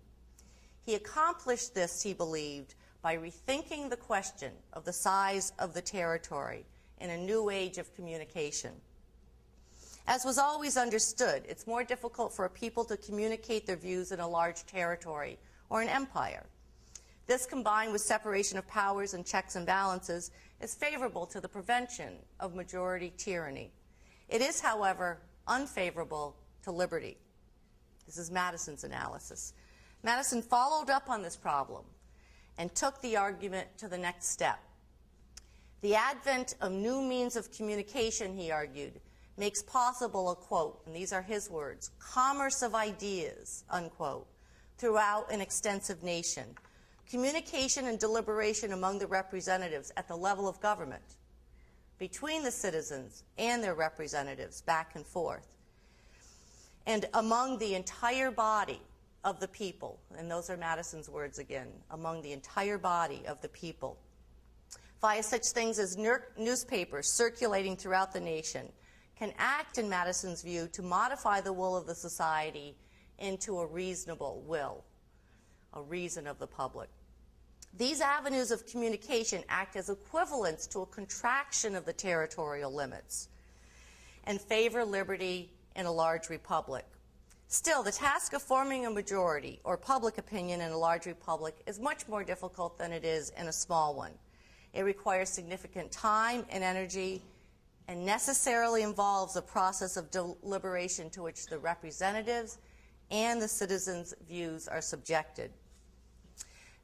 He accomplished this, he believed, by rethinking the question of the size of the territory in a new age of communication. As was always understood, it's more difficult for a people to communicate their views in a large territory or an empire. This, combined with separation of powers and checks and balances, is favorable to the prevention of majority tyranny. It is, however, unfavorable to liberty. This is Madison's analysis. Madison followed up on this problem and took the argument to the next step. The advent of new means of communication, he argued, makes possible a, quote, and these are his words, commerce of ideas, unquote, throughout an extensive nation. Communication and deliberation among the representatives at the level of government, between the citizens and their representatives, back and forth, and among the entire body of the people, and those are Madison's words again, among the entire body of the people, via such things as newspapers circulating throughout the nation, can act, in Madison's view, to modify the will of the society into a reasonable will, a reason of the public. These avenues of communication act as equivalents to a contraction of the territorial limits and favor liberty in a large republic. Still, the task of forming a majority or public opinion in a large republic is much more difficult than it is in a small one. It requires significant time and energy and necessarily involves a process of deliberation to which the representatives and the citizens' views are subjected.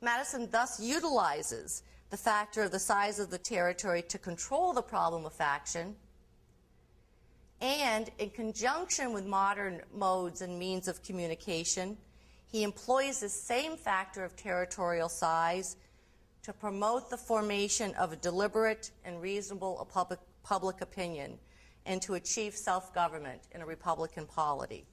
Madison thus utilizes the factor of the size of the territory to control the problem of faction, and in conjunction with modern modes and means of communication, he employs the same factor of territorial size to promote the formation of a deliberate and reasonable public opinion and to achieve self-government in a Republican polity.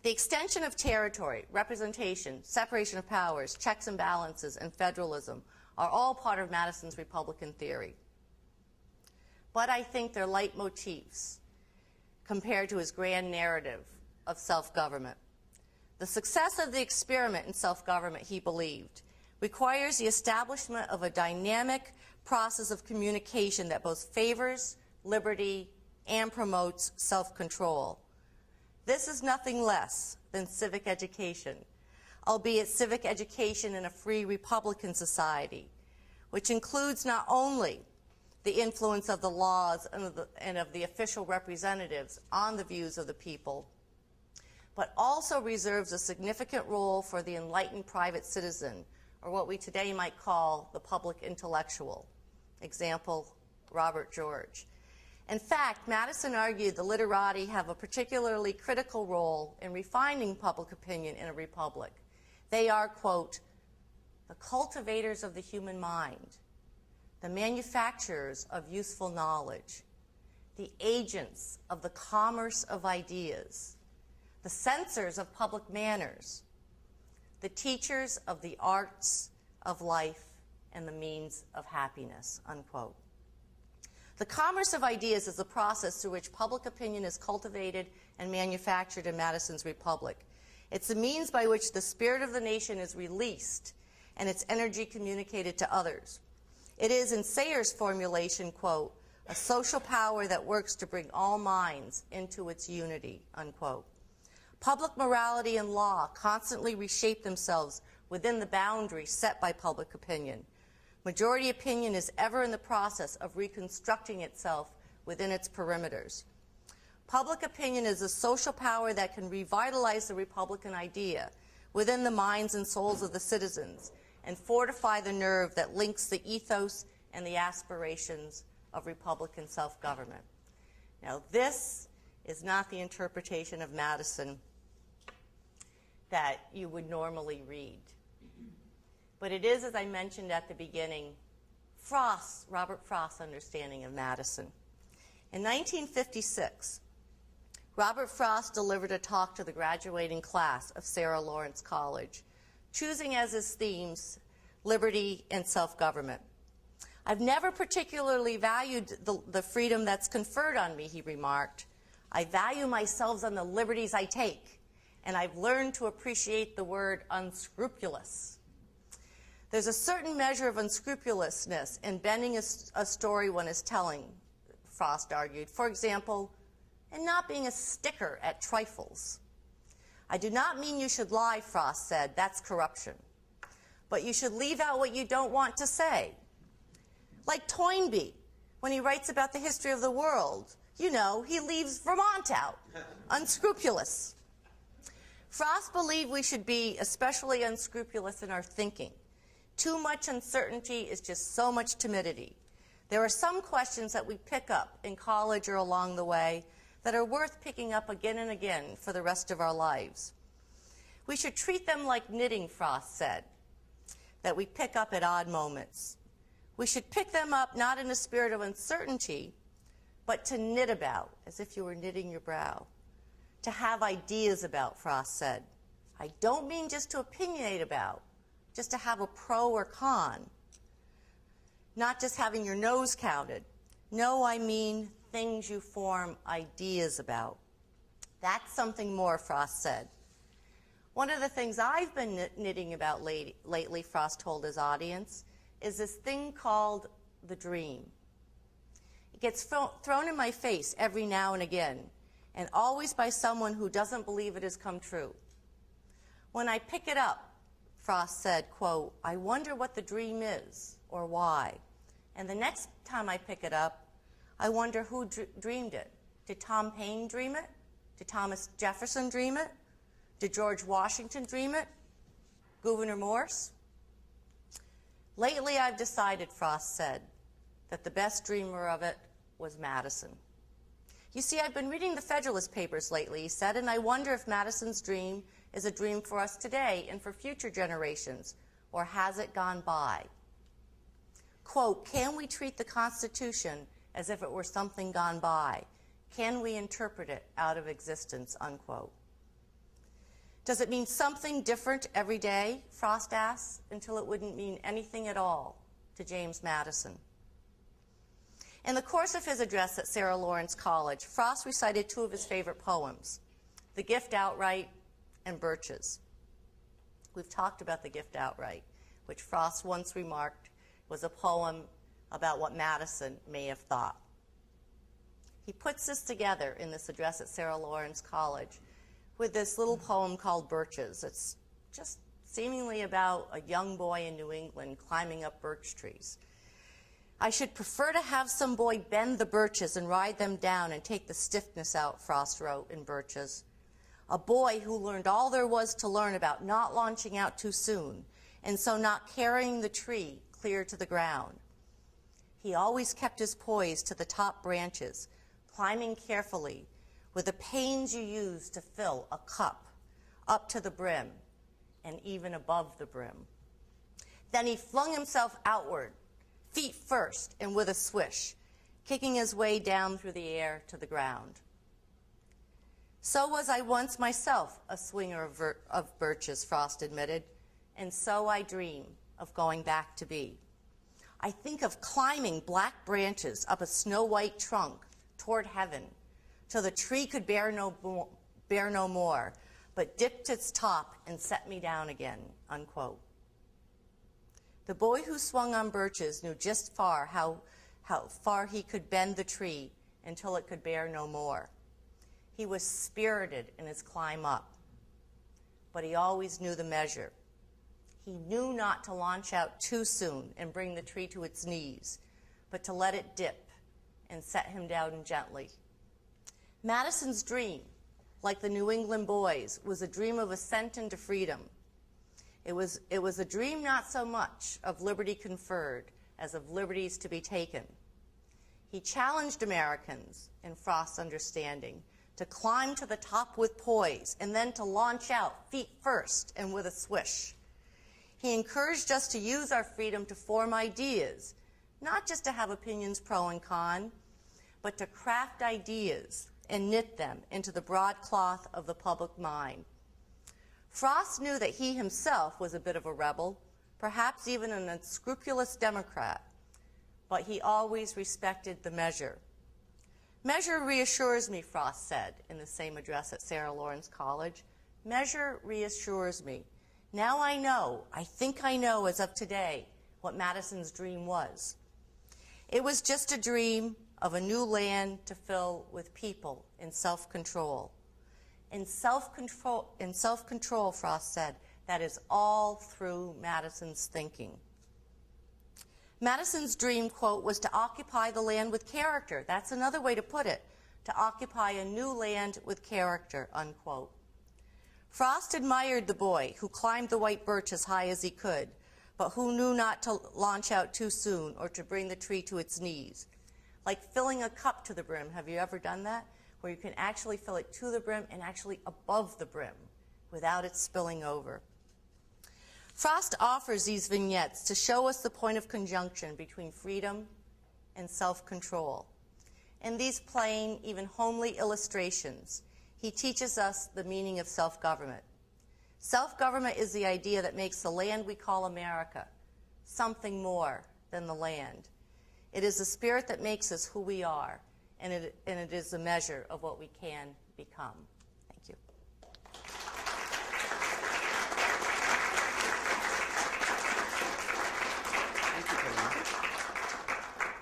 The extension of territory, representation, separation of powers, checks and balances, and federalism are all part of Madison's Republican theory. But I think they're leitmotifs compared to his grand narrative of self-government. The success of the experiment in self-government, he believed, requires the establishment of a dynamic process of communication that both favors liberty and promotes self-control. This is nothing less than civic education, albeit civic education in a free Republican society, which includes not only the influence of the laws and of the official representatives on the views of the people, but also reserves a significant role for the enlightened private citizen, or what we today might call the public intellectual. Example, Robert George. In fact, Madison argued the literati have a particularly critical role in refining public opinion in a republic. They are, quote, the cultivators of the human mind, the manufacturers of useful knowledge, the agents of the commerce of ideas, the censors of public manners, the teachers of the arts of life and the means of happiness, unquote. The commerce of ideas is the process through which public opinion is cultivated and manufactured in Madison's republic. It's the means by which the spirit of the nation is released and its energy communicated to others. It is, in Sayre's formulation, quote, a social power that works to bring all minds into its unity, unquote. Public morality and law constantly reshape themselves within the boundaries set by public opinion. Majority opinion is ever in the process of reconstructing itself within its perimeters. Public opinion is a social power that can revitalize the Republican idea within the minds and souls of the citizens and fortify the nerve that links the ethos and the aspirations of Republican self-government. Now, this is not the interpretation of Madison that you would normally read. But it is, as I mentioned at the beginning, Robert Frost's understanding of Madison. In 1956, Robert Frost delivered a talk to the graduating class of Sarah Lawrence College, choosing as his themes liberty and self-government. I've never particularly valued the freedom that's conferred on me, he remarked. I value myself on the liberties I take, and I've learned to appreciate the word unscrupulous. There's a certain measure of unscrupulousness in bending a story one is telling, Frost argued. For example, in not being a sticker at trifles. I do not mean you should lie, Frost said. That's corruption. But you should leave out what you don't want to say. Like Toynbee, when he writes about the history of the world. You know, he leaves Vermont out. Unscrupulous. Frost believed we should be especially unscrupulous in our thinking. Too much uncertainty is just so much timidity. There are some questions that we pick up in college or along the way that are worth picking up again and again for the rest of our lives. We should treat them like knitting, Frost said, that we pick up at odd moments. We should pick them up not in a spirit of uncertainty, but to knit about, as if you were knitting your brow. To have ideas about, Frost said. I don't mean just to opinionate about, just to have a pro or con. Not just having your nose counted. No, I mean things you form ideas about. That's something more, Frost said. One of the things I've been knitting about lately, Frost told his audience, is this thing called the dream. It gets thrown in my face every now and again, and always by someone who doesn't believe it has come true. When I pick it up, Frost said, quote, I wonder what the dream is or why. And the next time I pick it up, I wonder who dreamed it. Did Tom Paine dream it? Did Thomas Jefferson dream it? Did George Washington dream it? Gouverneur Morse? Lately I've decided, Frost said, that the best dreamer of it was Madison. You see, I've been reading the Federalist Papers lately, he said, and I wonder if Madison's dream is a dream for us today and for future generations, or has it gone by? Quote, can we treat the Constitution as if it were something gone by? Can we interpret it out of existence, unquote? Does it mean something different every day, Frost asks, until it wouldn't mean anything at all to James Madison? In the course of his address at Sarah Lawrence College, Frost recited two of his favorite poems, The Gift Outright and Birches. We've talked about The Gift Outright, which Frost once remarked was a poem about what Madison may have thought. He puts this together in this address at Sarah Lawrence College with this little poem called Birches. It's just seemingly about a young boy in New England climbing up birch trees. I should prefer to have some boy bend the birches and ride them down and take the stiffness out, Frost wrote in Birches. A boy who learned all there was to learn about not launching out too soon, and so not carrying the tree clear to the ground. He always kept his poise to the top branches, climbing carefully with the pains you use to fill a cup up to the brim and even above the brim. Then he flung himself outward, feet first and with a swish, kicking his way down through the air to the ground. So was I once myself a swinger of birches, Frost admitted, and so I dream of going back to be. I think of climbing black branches up a snow-white trunk toward heaven, till the tree could bear no more, but dipped its top and set me down again, unquote. The boy who swung on birches knew just how far he could bend the tree until it could bear no more. He was spirited in his climb up, but he always knew the measure. He knew not to launch out too soon and bring the tree to its knees, but to let it dip and set him down gently. Madison's dream, like the New England boys, was a dream of ascent into freedom. It was a dream not so much of liberty conferred as of liberties to be taken. He challenged Americans, in Frost's understanding, to climb to the top with poise and then to launch out feet first and with a swish. He encouraged us to use our freedom to form ideas, not just to have opinions pro and con, but to craft ideas and knit them into the broadcloth of the public mind. Frost knew that he himself was a bit of a rebel, perhaps even an unscrupulous Democrat, but he always respected the measure. Measure reassures me, Frost said in the same address at Sarah Lawrence College. Measure reassures me. Now I think I know as of today, what Madison's dream was. It was just a dream of a new land to fill with people in self-control. In self-control, Frost said, that is all through Madison's thinking. Madison's dream, quote, was to occupy the land with character. That's another way to put it, to occupy a new land with character, unquote. Frost admired the boy who climbed the white birch as high as he could, but who knew not to launch out too soon or to bring the tree to its knees. Like filling a cup to the brim. Have you ever done that? Where you can actually fill it to the brim and actually above the brim without it spilling over. Frost offers these vignettes to show us the point of conjunction between freedom and self-control. In these plain, even homely illustrations, he teaches us the meaning of self-government. Self-government is the idea that makes the land we call America something more than the land. It is the spirit that makes us who we are, and it is the measure of what we can become. Thank you.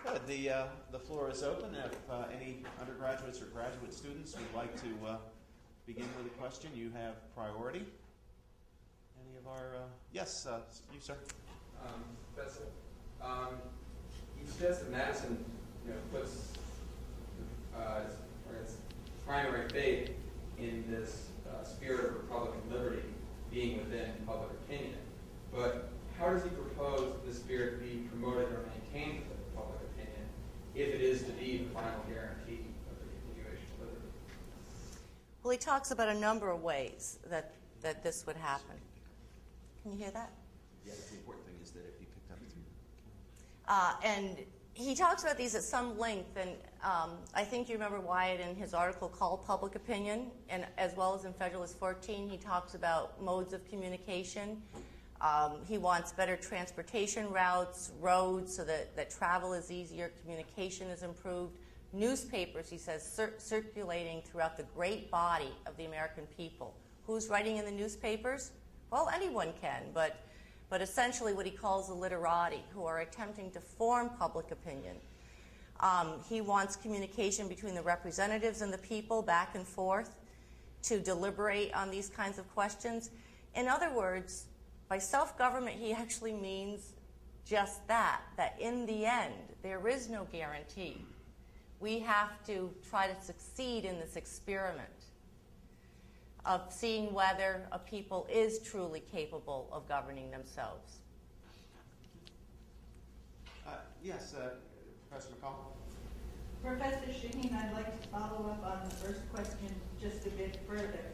Good. The floor is open. If any undergraduates or graduate students would like to begin with a question, you have priority. Any of our yes, you, sir. Professor, he says that Madison, puts its primary faith in this spirit of Republican liberty being within public opinion. But how does he propose this spirit be promoted or maintained within public opinion if it is to be the final guarantee of the continuation of liberty? Well, he talks about a number of ways that this would happen. Can you hear that? Yeah, the important thing is that if you picked up and he talks about these at some length, and I think you remember Wyatt in his article called Public Opinion, and as well as in Federalist 14, he talks about modes of communication. He wants better transportation routes, roads, so that travel is easier, communication is improved. Newspapers, he says, circulating throughout the great body of the American people. Who's writing in the newspapers? Well, anyone can, but essentially what he calls the literati, who are attempting to form public opinion. He wants communication between the representatives and the people back and forth to deliberate on these kinds of questions. In other words, by self-government, he actually means just that in the end, there is no guarantee. We have to try to succeed in this experiment of seeing whether a people is truly capable of governing themselves. Yes, Professor McCall. Professor Sheehan, I'd like to follow up on the first question just a bit further,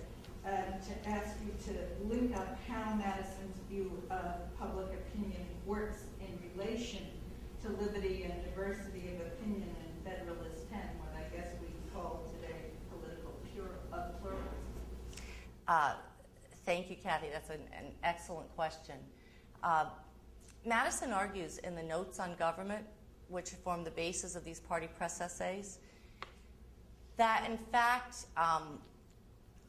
to ask you to link up how Madison's view of public opinion works in relation to liberty and diversity of opinion in Federalist 10, what I guess we call today political pluralism. Thank you, Kathy. That's an excellent question. Madison argues in the Notes on Government, which form the basis of these party press essays, that in fact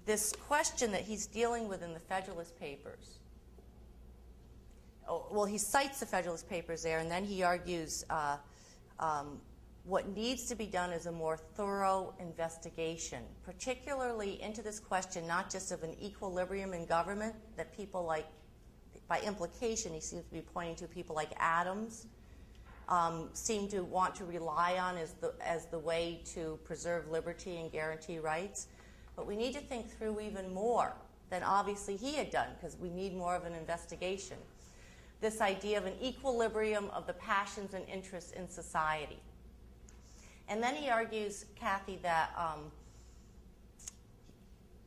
this question that he's dealing with in the Federalist Papers, well, he cites the Federalist Papers there, and then he argues what needs to be done is a more thorough investigation, particularly into this question not just of an equilibrium in government that people like, by implication, he seems to be pointing to people like Adams, seem to want to rely on as the way to preserve liberty and guarantee rights. But we need to think through even more than obviously he had done, because we need more of an investigation. This idea of an equilibrium of the passions and interests in society. And then he argues, Kathy, that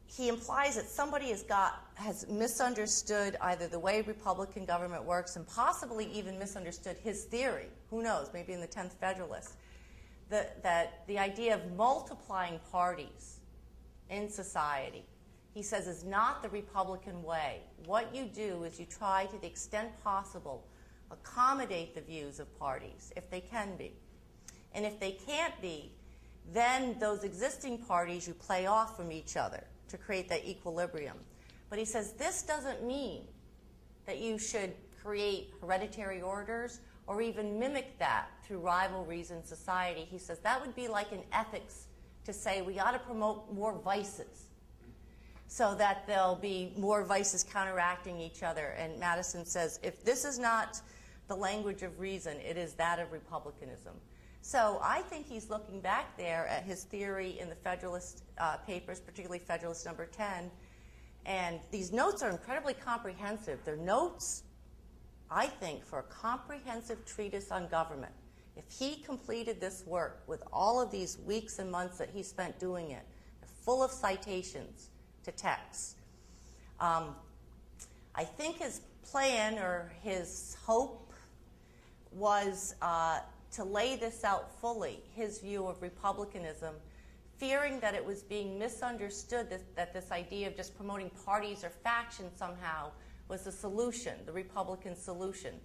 he implies that somebody has misunderstood either the way Republican government works and possibly even misunderstood his theory. Who knows, maybe in the 10th Federalist. That the idea of multiplying parties in society, he says, is not the Republican way. What you do is you try to the extent possible accommodate the views of parties, if they can be. And if they can't be, then those existing parties you play off from each other to create that equilibrium. But he says this doesn't mean that you should create hereditary orders or even mimic that through rivalries in society. He says that would be like in ethics to say we ought to promote more vices so that there'll be more vices counteracting each other. And Madison says if this is not the language of reason, it is that of republicanism. So I think he's looking back there at his theory in the Federalist papers, particularly Federalist number 10, and these notes are incredibly comprehensive. They're notes, I think, for a comprehensive treatise on government. If he completed this work with all of these weeks and months that he spent doing it, full of citations to texts, I think his plan or his hope was to lay this out fully, his view of republicanism, fearing that it was being misunderstood, that this idea of just promoting parties or factions somehow was the solution, the Republican solution,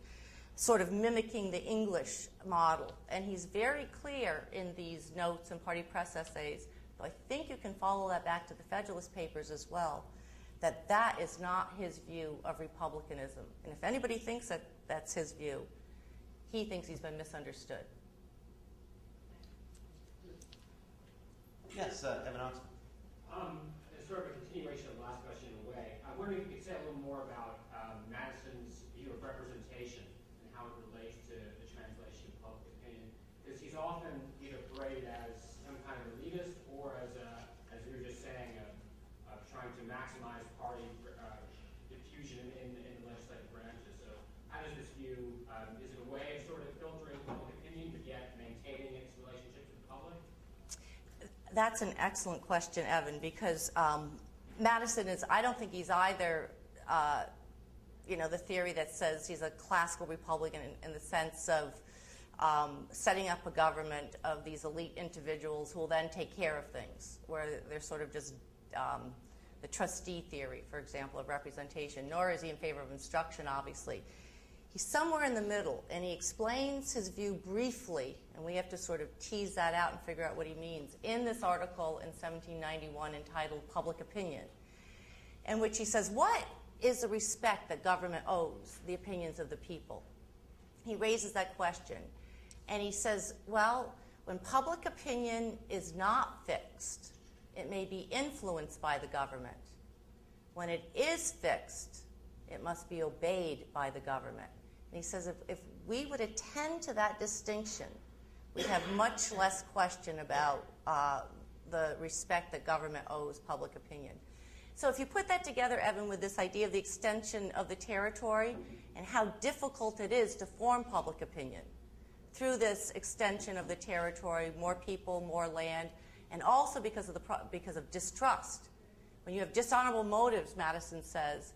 sort of mimicking the English model. And he's very clear in these notes and party press essays, though I think you can follow that back to the Federalist Papers as well, that that is not his view of republicanism. And if anybody thinks that that's his view, he thinks he's been misunderstood. Yes, Evan Oxman. As sort of a continuation of the last question in a way, I wonder if you could say a little more about Madison's view of representation and how it relates to the translation of public opinion. Because he's often either paraded as some kind of elitist or as we were just saying, of trying to maximize party diffusion in the legislative branches. So how does this view, is it a way of sort of filtering public opinion but yet maintaining its relationship to the public? That's an excellent question, Evan, because Madison is, I don't think he's either, the theory that says he's a classical Republican in the sense of setting up a government of these elite individuals who will then take care of things, where they're sort of just the trustee theory, for example, of representation, nor is he in favor of instruction, obviously. He's somewhere in the middle, and he explains his view briefly, and we have to sort of tease that out and figure out what he means, in this article in 1791 entitled Public Opinion, in which he says, what is the respect that government owes the opinions of the people? He raises that question, and he says, well, when public opinion is not fixed, it may be influenced by the government. When it is fixed, it must be obeyed by the government. And he says if we would attend to that distinction, we'd have much less question about the respect that government owes public opinion. So if you put that together, Evan, with this idea of the extension of the territory and how difficult it is to form public opinion through this extension of the territory, more people, more land, and also because of distrust. When you have dishonorable motives, Madison says,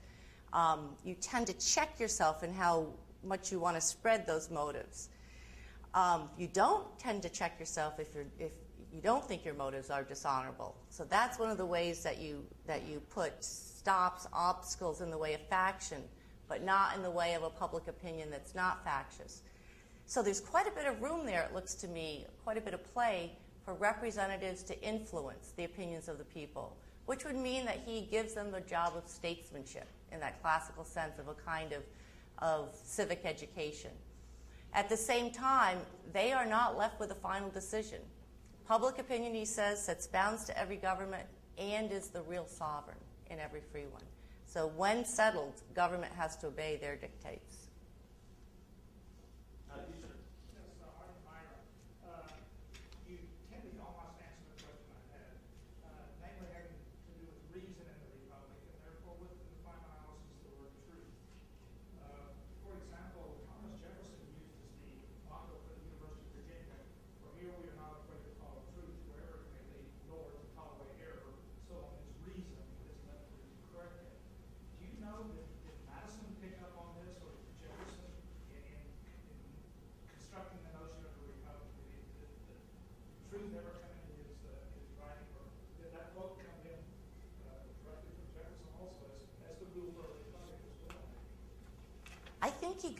you tend to check yourself in how much you want to spread those motives. You don't tend to check yourself if you don't think your motives are dishonorable. So that's one of the ways that you put stops, obstacles in the way of faction, but not in the way of a public opinion that's not factious. So there's quite a bit of room there, it looks to me, quite a bit of play for representatives to influence the opinions of the people, which would mean that he gives them the job of statesmanship in that classical sense of a kind of civic education. At the same time, they are not left with a final decision. Public opinion, he says, sets bounds to every government and is the real sovereign in every free one. So when settled, government has to obey their dictates. You, sir. Yes.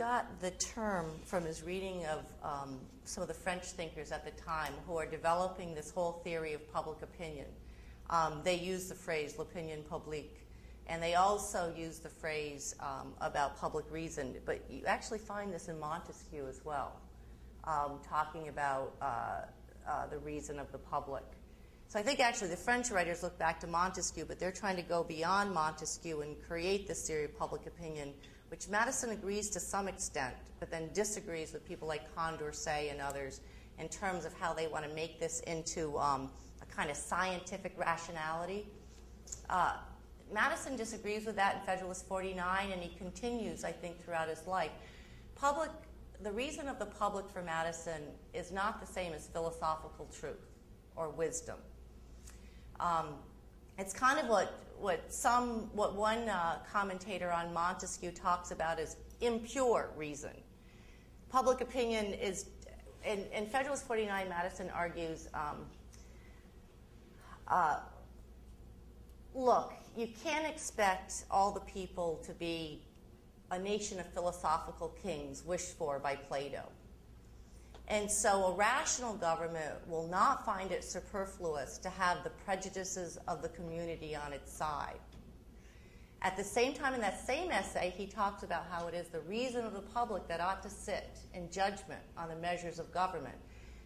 got the term from his reading of some of the French thinkers at the time who are developing this whole theory of public opinion. They use the phrase l'opinion publique, and they also use the phrase about public reason, but you actually find this in Montesquieu as well, talking about the reason of the public. So I think actually the French writers look back to Montesquieu, but they're trying to go beyond Montesquieu and create this theory of public opinion, which Madison agrees to some extent, but then disagrees with people like Condorcet and others in terms of how they want to make this into a kind of scientific rationality. Madison disagrees with that in Federalist 49, and he continues, I think, throughout his life. The reason of the public for Madison is not the same as philosophical truth or wisdom. It's kind of what one commentator on Montesquieu talks about as impure reason. Public opinion is, in Federalist 49, Madison argues, look, you can't expect all the people to be a nation of philosophical kings wished for by Plato. And so a rational government will not find it superfluous to have the prejudices of the community on its side. At the same time, in that same essay, he talks about how it is the reason of the public that ought to sit in judgment on the measures of government.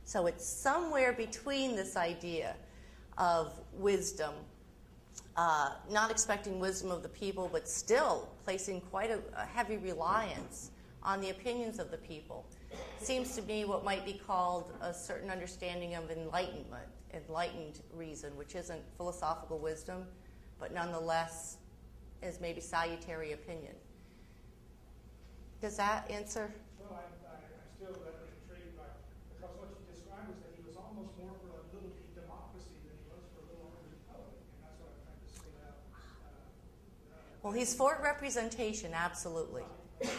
So it's somewhere between this idea of wisdom, not expecting wisdom of the people, but still placing quite a heavy reliance on the opinions of the people. Seems to me what might be called a certain understanding of enlightened reason, which isn't philosophical wisdom, but nonetheless is maybe salutary opinion. Does that answer? Well, I'm still intrigued by, because what you described was that he was almost more for a little democracy than he was for a little republic, and that's what I'm trying to sort out. Well, he's for representation, absolutely.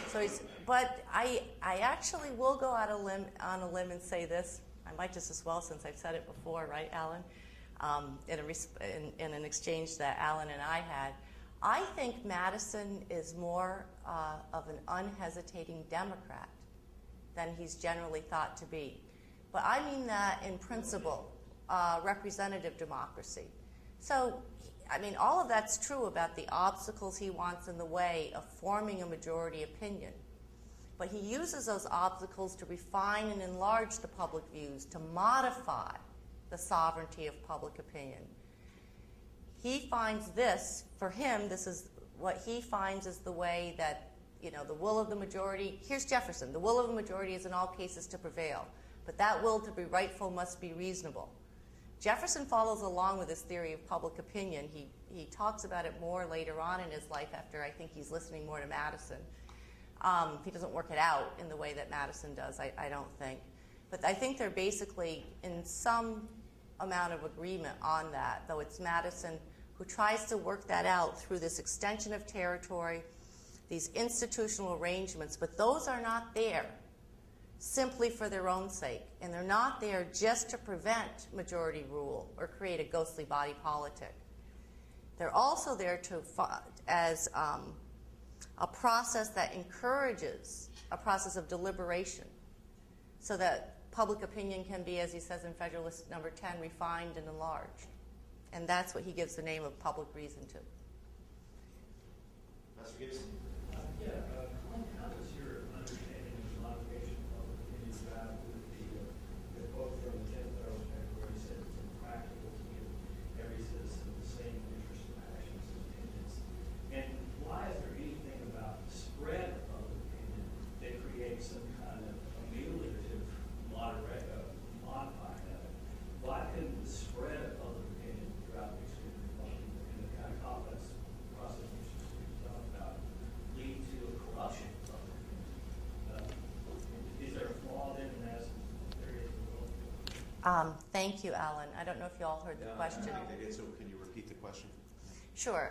So but I actually will go out on a limb and say this. I might just as well, since I've said it before, right, Alan? In an exchange that Alan and I had, I think Madison is more of an unhesitating Democrat than he's generally thought to be. But I mean that in principle, representative democracy. So, I mean, all of that's true about the obstacles he wants in the way of forming a majority opinion. But he uses those obstacles to refine and enlarge the public views, to modify the sovereignty of public opinion. He finds this, for him, this is what he finds is the way that, the will of the majority. Here's Jefferson. The will of the majority is in all cases to prevail, but that will to be rightful must be reasonable. Jefferson follows along with this theory of public opinion. He talks about it more later on in his life after I think he's listening more to Madison. He doesn't work it out in the way that Madison does, I don't think. But I think they're basically in some amount of agreement on that, though it's Madison who tries to work that out through this extension of territory, these institutional arrangements, but those are not there simply for their own sake, and they're not there just to prevent majority rule or create a ghostly body politic. They're also there as a process that encourages a process of deliberation so that public opinion can be, as he says in Federalist number 10, refined and enlarged. And that's what he gives the name of public reason to. Professor Gibson. How does your understanding of the modification of public opinion jive with the quote from the 10th Federal Act where he said it's impractical to give every citizen the same interests, passions, and opinions? And why is there anything about the spread of public opinion that creates some kind of ameliorative modifying of it? Why couldn't the spread of public opinion throughout the history of the republic and the kind of complex process which we've talked about lead to a corruption of public opinion? Is there a flaw then in Madison's theory of the world? Thank you, Alan. I don't know if you all heard the question. I think they did, so can you repeat the question? Sure.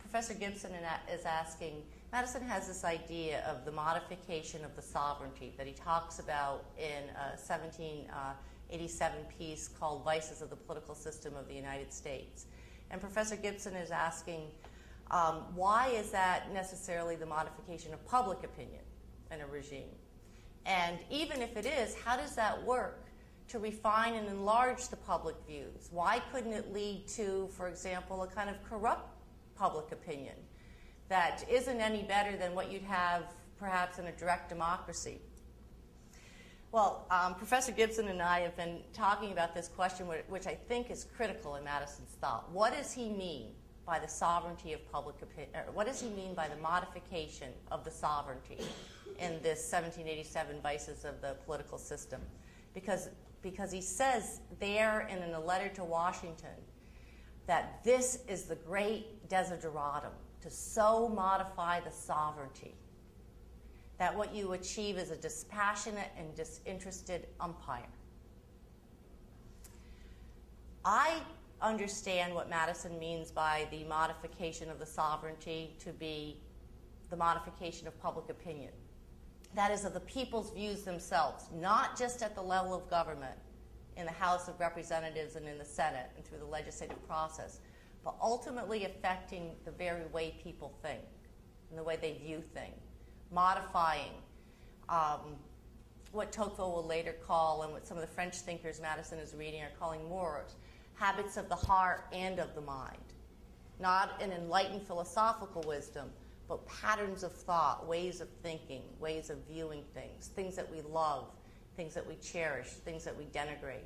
Professor Gibson is asking, Madison has this idea of the modification of the sovereignty that he talks about in a 1787 piece called Vices of the Political System of the United States. And Professor Gibson is asking, why is that necessarily the modification of public opinion? in a regime? And even if it is, how does that work to refine and enlarge the public views? Why couldn't it lead to, for example, a kind of corrupt public opinion that isn't any better than what you'd have perhaps in a direct democracy? Well, Professor Gibson and I have been talking about this question, which I think is critical in Madison's thought. What does he mean by the sovereignty of public opinion? What does he mean by the modification of the sovereignty in this 1787 Vices of the Political System? Because he says there in a letter to Washington that this is the great desideratum, to so modify the sovereignty that what you achieve is a dispassionate and disinterested umpire. I understand what Madison means by the modification of the sovereignty to be the modification of public opinion. That is, of the people's views themselves, not just at the level of government, in the House of Representatives and in the Senate and through the legislative process, but ultimately affecting the very way people think and the way they view things, modifying what Tocqueville will later call, and what some of the French thinkers Madison is reading are calling mores, habits of the heart and of the mind. Not an enlightened philosophical wisdom, but patterns of thought, ways of thinking, ways of viewing things, things that we love, things that we cherish, things that we denigrate.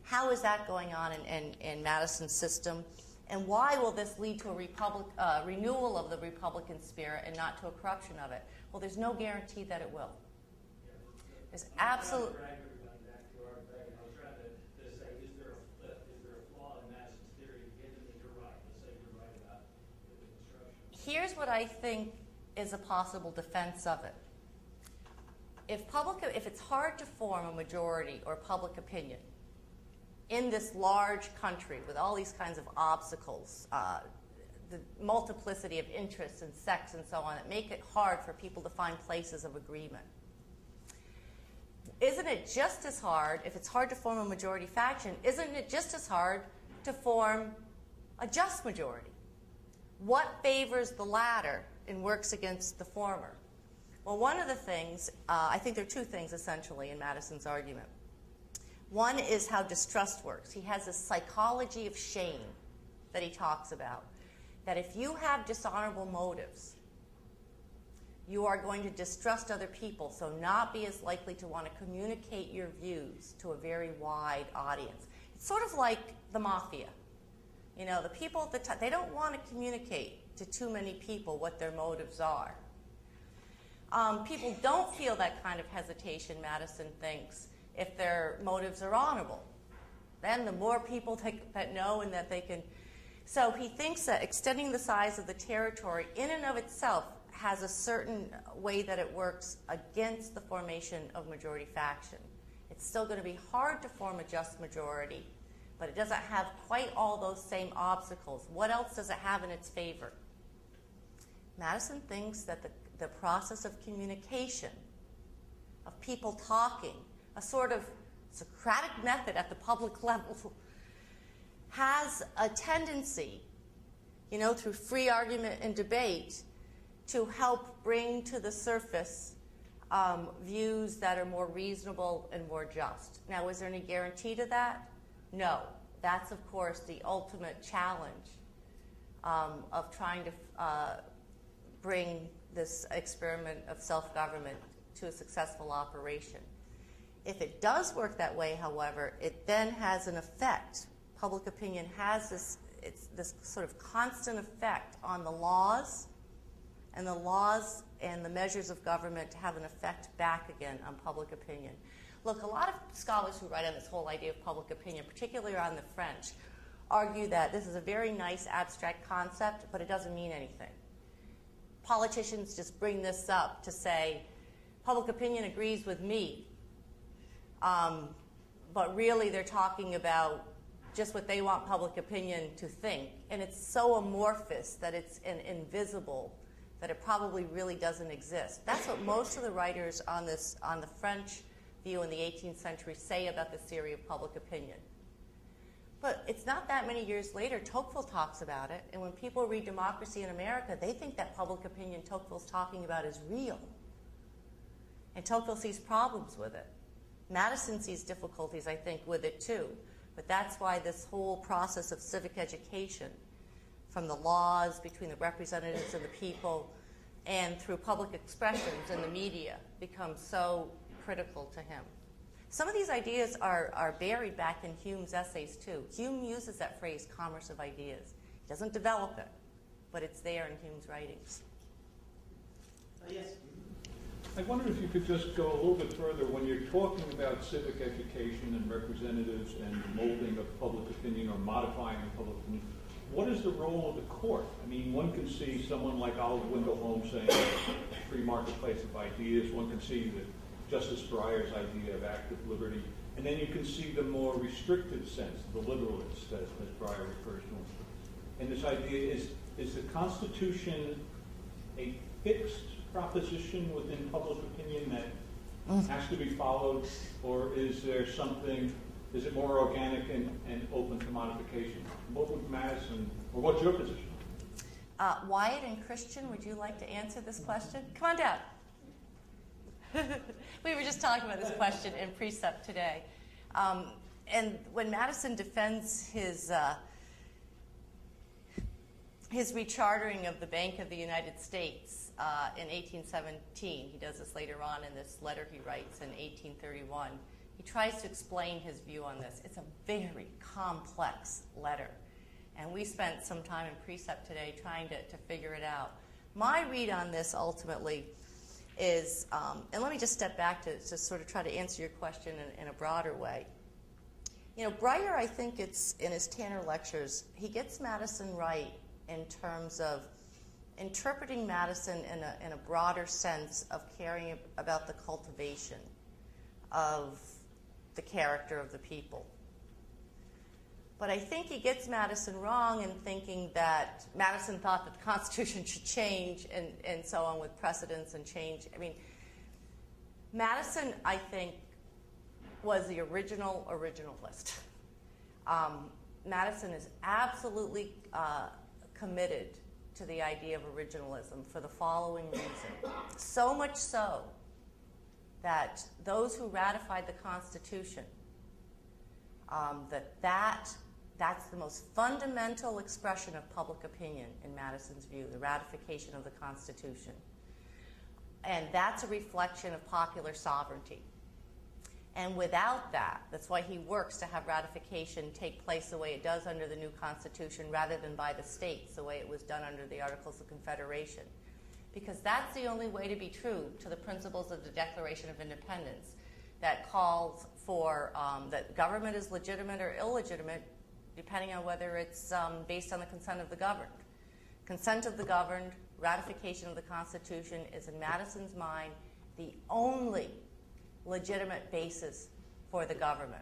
How is that going on in Madison's system? And why will this lead to a renewal of the Republican spirit and not to a corruption of it? Well, there's no guarantee that it will. There's absolute. I was trying to say, is there a flip? Is there a flaw in Madison's theory, given that you're right? Let's say you're right about the construction. Here's what I think is a possible defense of it. If it's hard to form a majority or public opinion in this large country with all these kinds of obstacles, the multiplicity of interests and sects and so on, that make it hard for people to find places of agreement. Isn't it just as hard, if it's hard to form a majority faction, isn't it just as hard to form a just majority? What favors the latter and works against the former? Well, one of the things, I think there are two things essentially in Madison's argument. One is how distrust works. He has a psychology of shame that he talks about, that if you have dishonorable motives, you are going to distrust other people, so not be as likely to want to communicate your views to a very wide audience. It's sort of like the mafia. You know, the people at the top, they don't want to communicate to too many people what their motives are. People don't feel that kind of hesitation, Madison thinks, if their motives are honorable. Then the more people that know and that they can. So he thinks that extending the size of the territory in and of itself has a certain way that it works against the formation of majority faction. It's still going to be hard to form a just majority, but it doesn't have quite all those same obstacles. What else does it have in its favor? Madison thinks that the process of communication, of people talking, a sort of Socratic method at the public level, has a tendency, through free argument and debate, to help bring to the surface views that are more reasonable and more just. Now, is there any guarantee to that? No. That's, of course, the ultimate challenge of trying to bring this experiment of self-government to a successful operation. If it does work that way, however, it then has an effect. Public opinion has this sort of constant effect on the laws and the measures of government to have an effect back again on public opinion. Look, a lot of scholars who write on this whole idea of public opinion, particularly on the French, argue that this is a very nice abstract concept, but it doesn't mean anything. Politicians just bring this up to say, public opinion agrees with me, but really they're talking about just what they want public opinion to think. And it's so amorphous that it's invisible that it probably really doesn't exist. That's what most of the writers on the French view in the 18th century say about the theory of public opinion. But it's not that many years later, Tocqueville talks about it, and when people read Democracy in America, they think that public opinion Tocqueville's talking about is real. And Tocqueville sees problems with it. Madison sees difficulties, I think, with it too. But that's why this whole process of civic education, from the laws between the representatives and the people, and through public expressions in the media, becomes so critical to him. Some of these ideas are buried back in Hume's essays too. Hume uses that phrase, commerce of ideas. He doesn't develop it, but it's there in Hume's writings. Yes. I wonder if you could just go a little bit further when you're talking about civic education and representatives and the molding of public opinion or modifying of public opinion. What is the role of the court? I mean, one can see someone like Olive Wendell Holmes saying free marketplace of ideas. One can see that Justice Breyer's idea of active liberty. And then you can see the more restrictive sense, the liberalist, as Breyer refers to them. And this idea is the Constitution a fixed proposition within public opinion that has to be followed, or is there something, is it more organic and open to modification? What would Madison, or what's your position? Wyatt and Christian, would you like to answer this question? Come on down. We were just talking about this question in precept today. And when Madison defends his rechartering of the Bank of the United States in 1817, he does this later on in this letter he writes in 1831, he tries to explain his view on this. It's a very complex letter. And we spent some time in precept today trying to figure it out. My read on this ultimately is, and let me just step back to sort of try to answer your question in a broader way. You know, Breyer, I think it's in his Tanner lectures, he gets Madison right in terms of interpreting Madison in a broader sense of caring about the cultivation of the character of the people. But I think he gets Madison wrong in thinking that Madison thought that the Constitution should change and so on with precedents and change. I mean, Madison, I think, was the originalist. Madison is absolutely committed to the idea of originalism for the following reason. So much so that those who ratified the Constitution, that's the most fundamental expression of public opinion in Madison's view, the ratification of the Constitution. And that's a reflection of popular sovereignty. And without that, that's why he works to have ratification take place the way it does under the new Constitution rather than by the states, the way it was done under the Articles of Confederation. Because that's the only way to be true to the principles of the Declaration of Independence that calls for that government is legitimate or illegitimate depending on whether it's based on the consent of the governed. Consent of the governed, ratification of the Constitution is, in Madison's mind, the only legitimate basis for the government.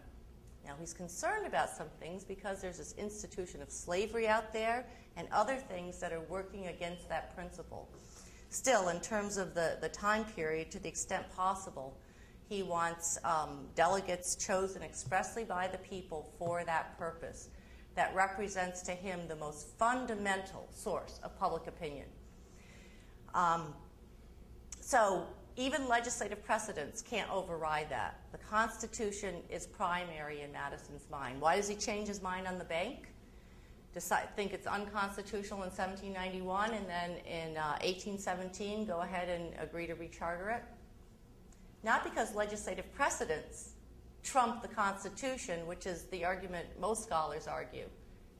Now, he's concerned about some things because there's this institution of slavery out there and other things that are working against that principle. Still, in terms of the time period, to the extent possible, he wants delegates chosen expressly by the people for that purpose that represents to him the most fundamental source of public opinion. So even legislative precedents can't override that. The Constitution is primary in Madison's mind. Why does he change his mind on the bank? Think it's unconstitutional in 1791 and then in 1817 go ahead and agree to recharter it? Not because legislative precedents trump the Constitution, which is the argument most scholars argue,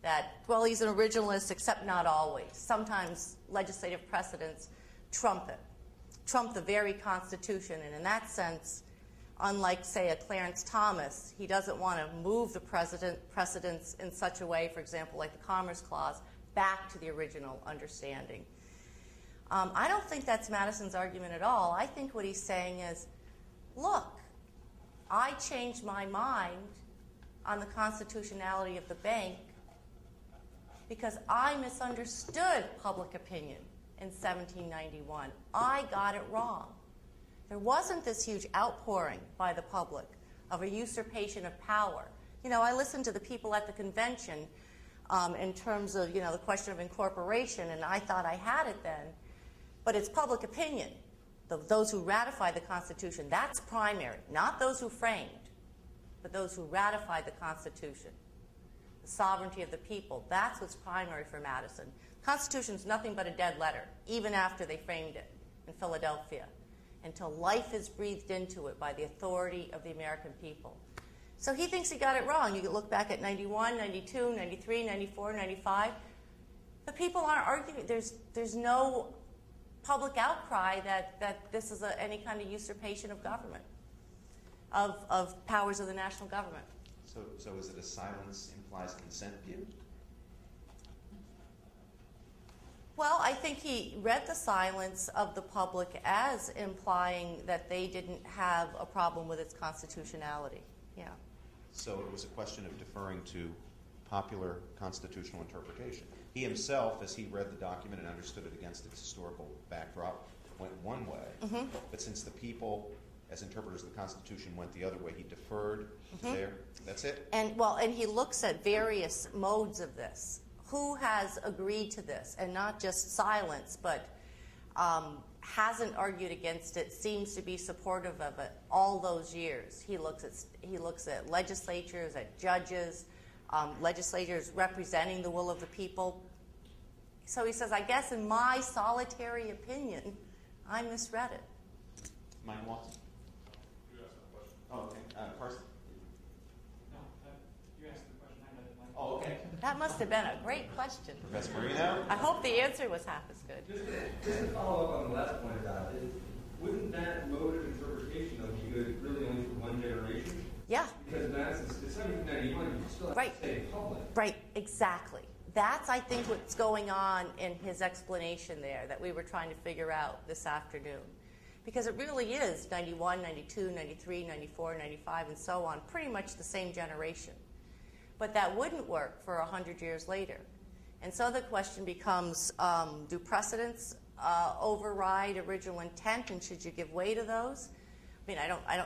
that, well, he's an originalist, except not always. Sometimes legislative precedents trump it, trump the very Constitution, and in that sense, unlike, say, a Clarence Thomas, he doesn't want to move the precedents in such a way, for example, like the Commerce Clause, back to the original understanding. I don't think that's Madison's argument at all. I think what he's saying is, look, I changed my mind on the constitutionality of the bank because I misunderstood public opinion in 1791. I got it wrong. There wasn't this huge outpouring by the public of a usurpation of power. You know, I listened to the people at the convention in terms of, the question of incorporation, and I thought I had it then, but it's public opinion. those who ratify the Constitution, that's primary, not those who framed, but those who ratify the Constitution. The sovereignty of the people, that's what's primary for Madison. The Constitution's nothing but a dead letter, even after they framed it in Philadelphia, until life is breathed into it by the authority of the American people. So he thinks he got it wrong. You can look back at 91, 92, 93, 94, 95. The people aren't arguing. There's no public outcry that this is any kind of usurpation of government, of powers of the national government. So is it a silence implies consent view? Well, I think he read the silence of the public as implying that they didn't have a problem with its constitutionality. Yeah. So it was a question of deferring to popular constitutional interpretation. He himself, as he read the document and understood it against its historical backdrop, went one way. But since the people, as interpreters of the Constitution, went the other way, he deferred there. That's it? And he looks at various modes of this. Who has agreed to this, and not just silence, but hasn't argued against it, seems to be supportive of it all those years. He looks at legislatures, at judges, legislators representing the will of the people. So he says, I guess in my solitary opinion, I misread it. Mike Watson? You asked the question. Oh, okay. Carson? No, you asked the question. I know. Oh, okay. That must have been a great question. Professor Marino? I hope the answer was half as good. Just to follow up on the last point about it, wouldn't that mode of interpretation though be good really only for one generation? Yeah. Because Madison's 1791, you still have to stay public. Right, exactly. That's, I think, what's going on in his explanation there that we were trying to figure out this afternoon. Because it really is 91, 92, 93, 94, 95, and so on, pretty much the same generation. But that wouldn't work for 100 years later. And so the question becomes, do precedents override original intent, and should you give way to those? I mean,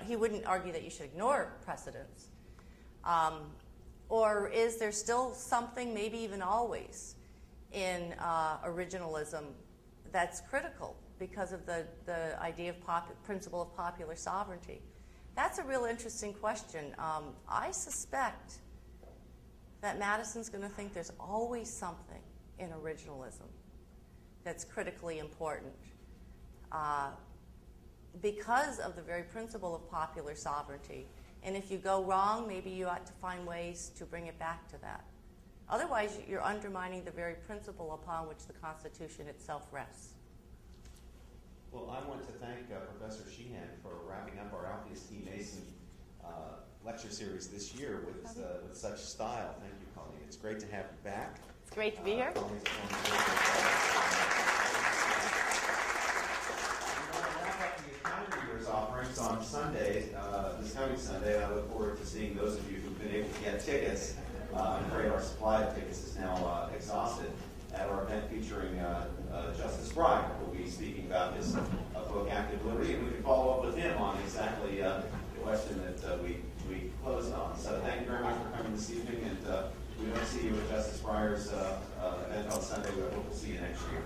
he wouldn't argue that you should ignore precedents. Or is there still something, maybe even always, in originalism that's critical because of the idea of principle of popular sovereignty? That's a real interesting question. I suspect that Madison's going to think there's always something in originalism that's critically important because of the very principle of popular sovereignty. And if you go wrong, maybe you ought to find ways to bring it back to that. Otherwise, you're undermining the very principle upon which the Constitution itself rests. Well, I want to thank Professor Sheehan for wrapping up our Alpheus T. Mason lecture series this year with such style. Thank you, Colleen. It's great to have you back. It's great to be here. Offerings on Sunday, this coming Sunday. I look forward to seeing those of you who've been able to get tickets. I'm afraid our supply of tickets is now exhausted at our event featuring Justice Breyer, who will be speaking about his book, Active Liberty, and we can follow up with him on exactly the question that we closed on. So thank you very much for coming this evening, and we don't see you at Justice Breyer's event on Sunday. We hope we'll see you next year.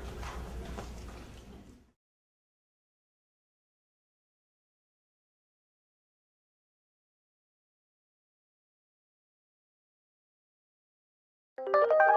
Thank you.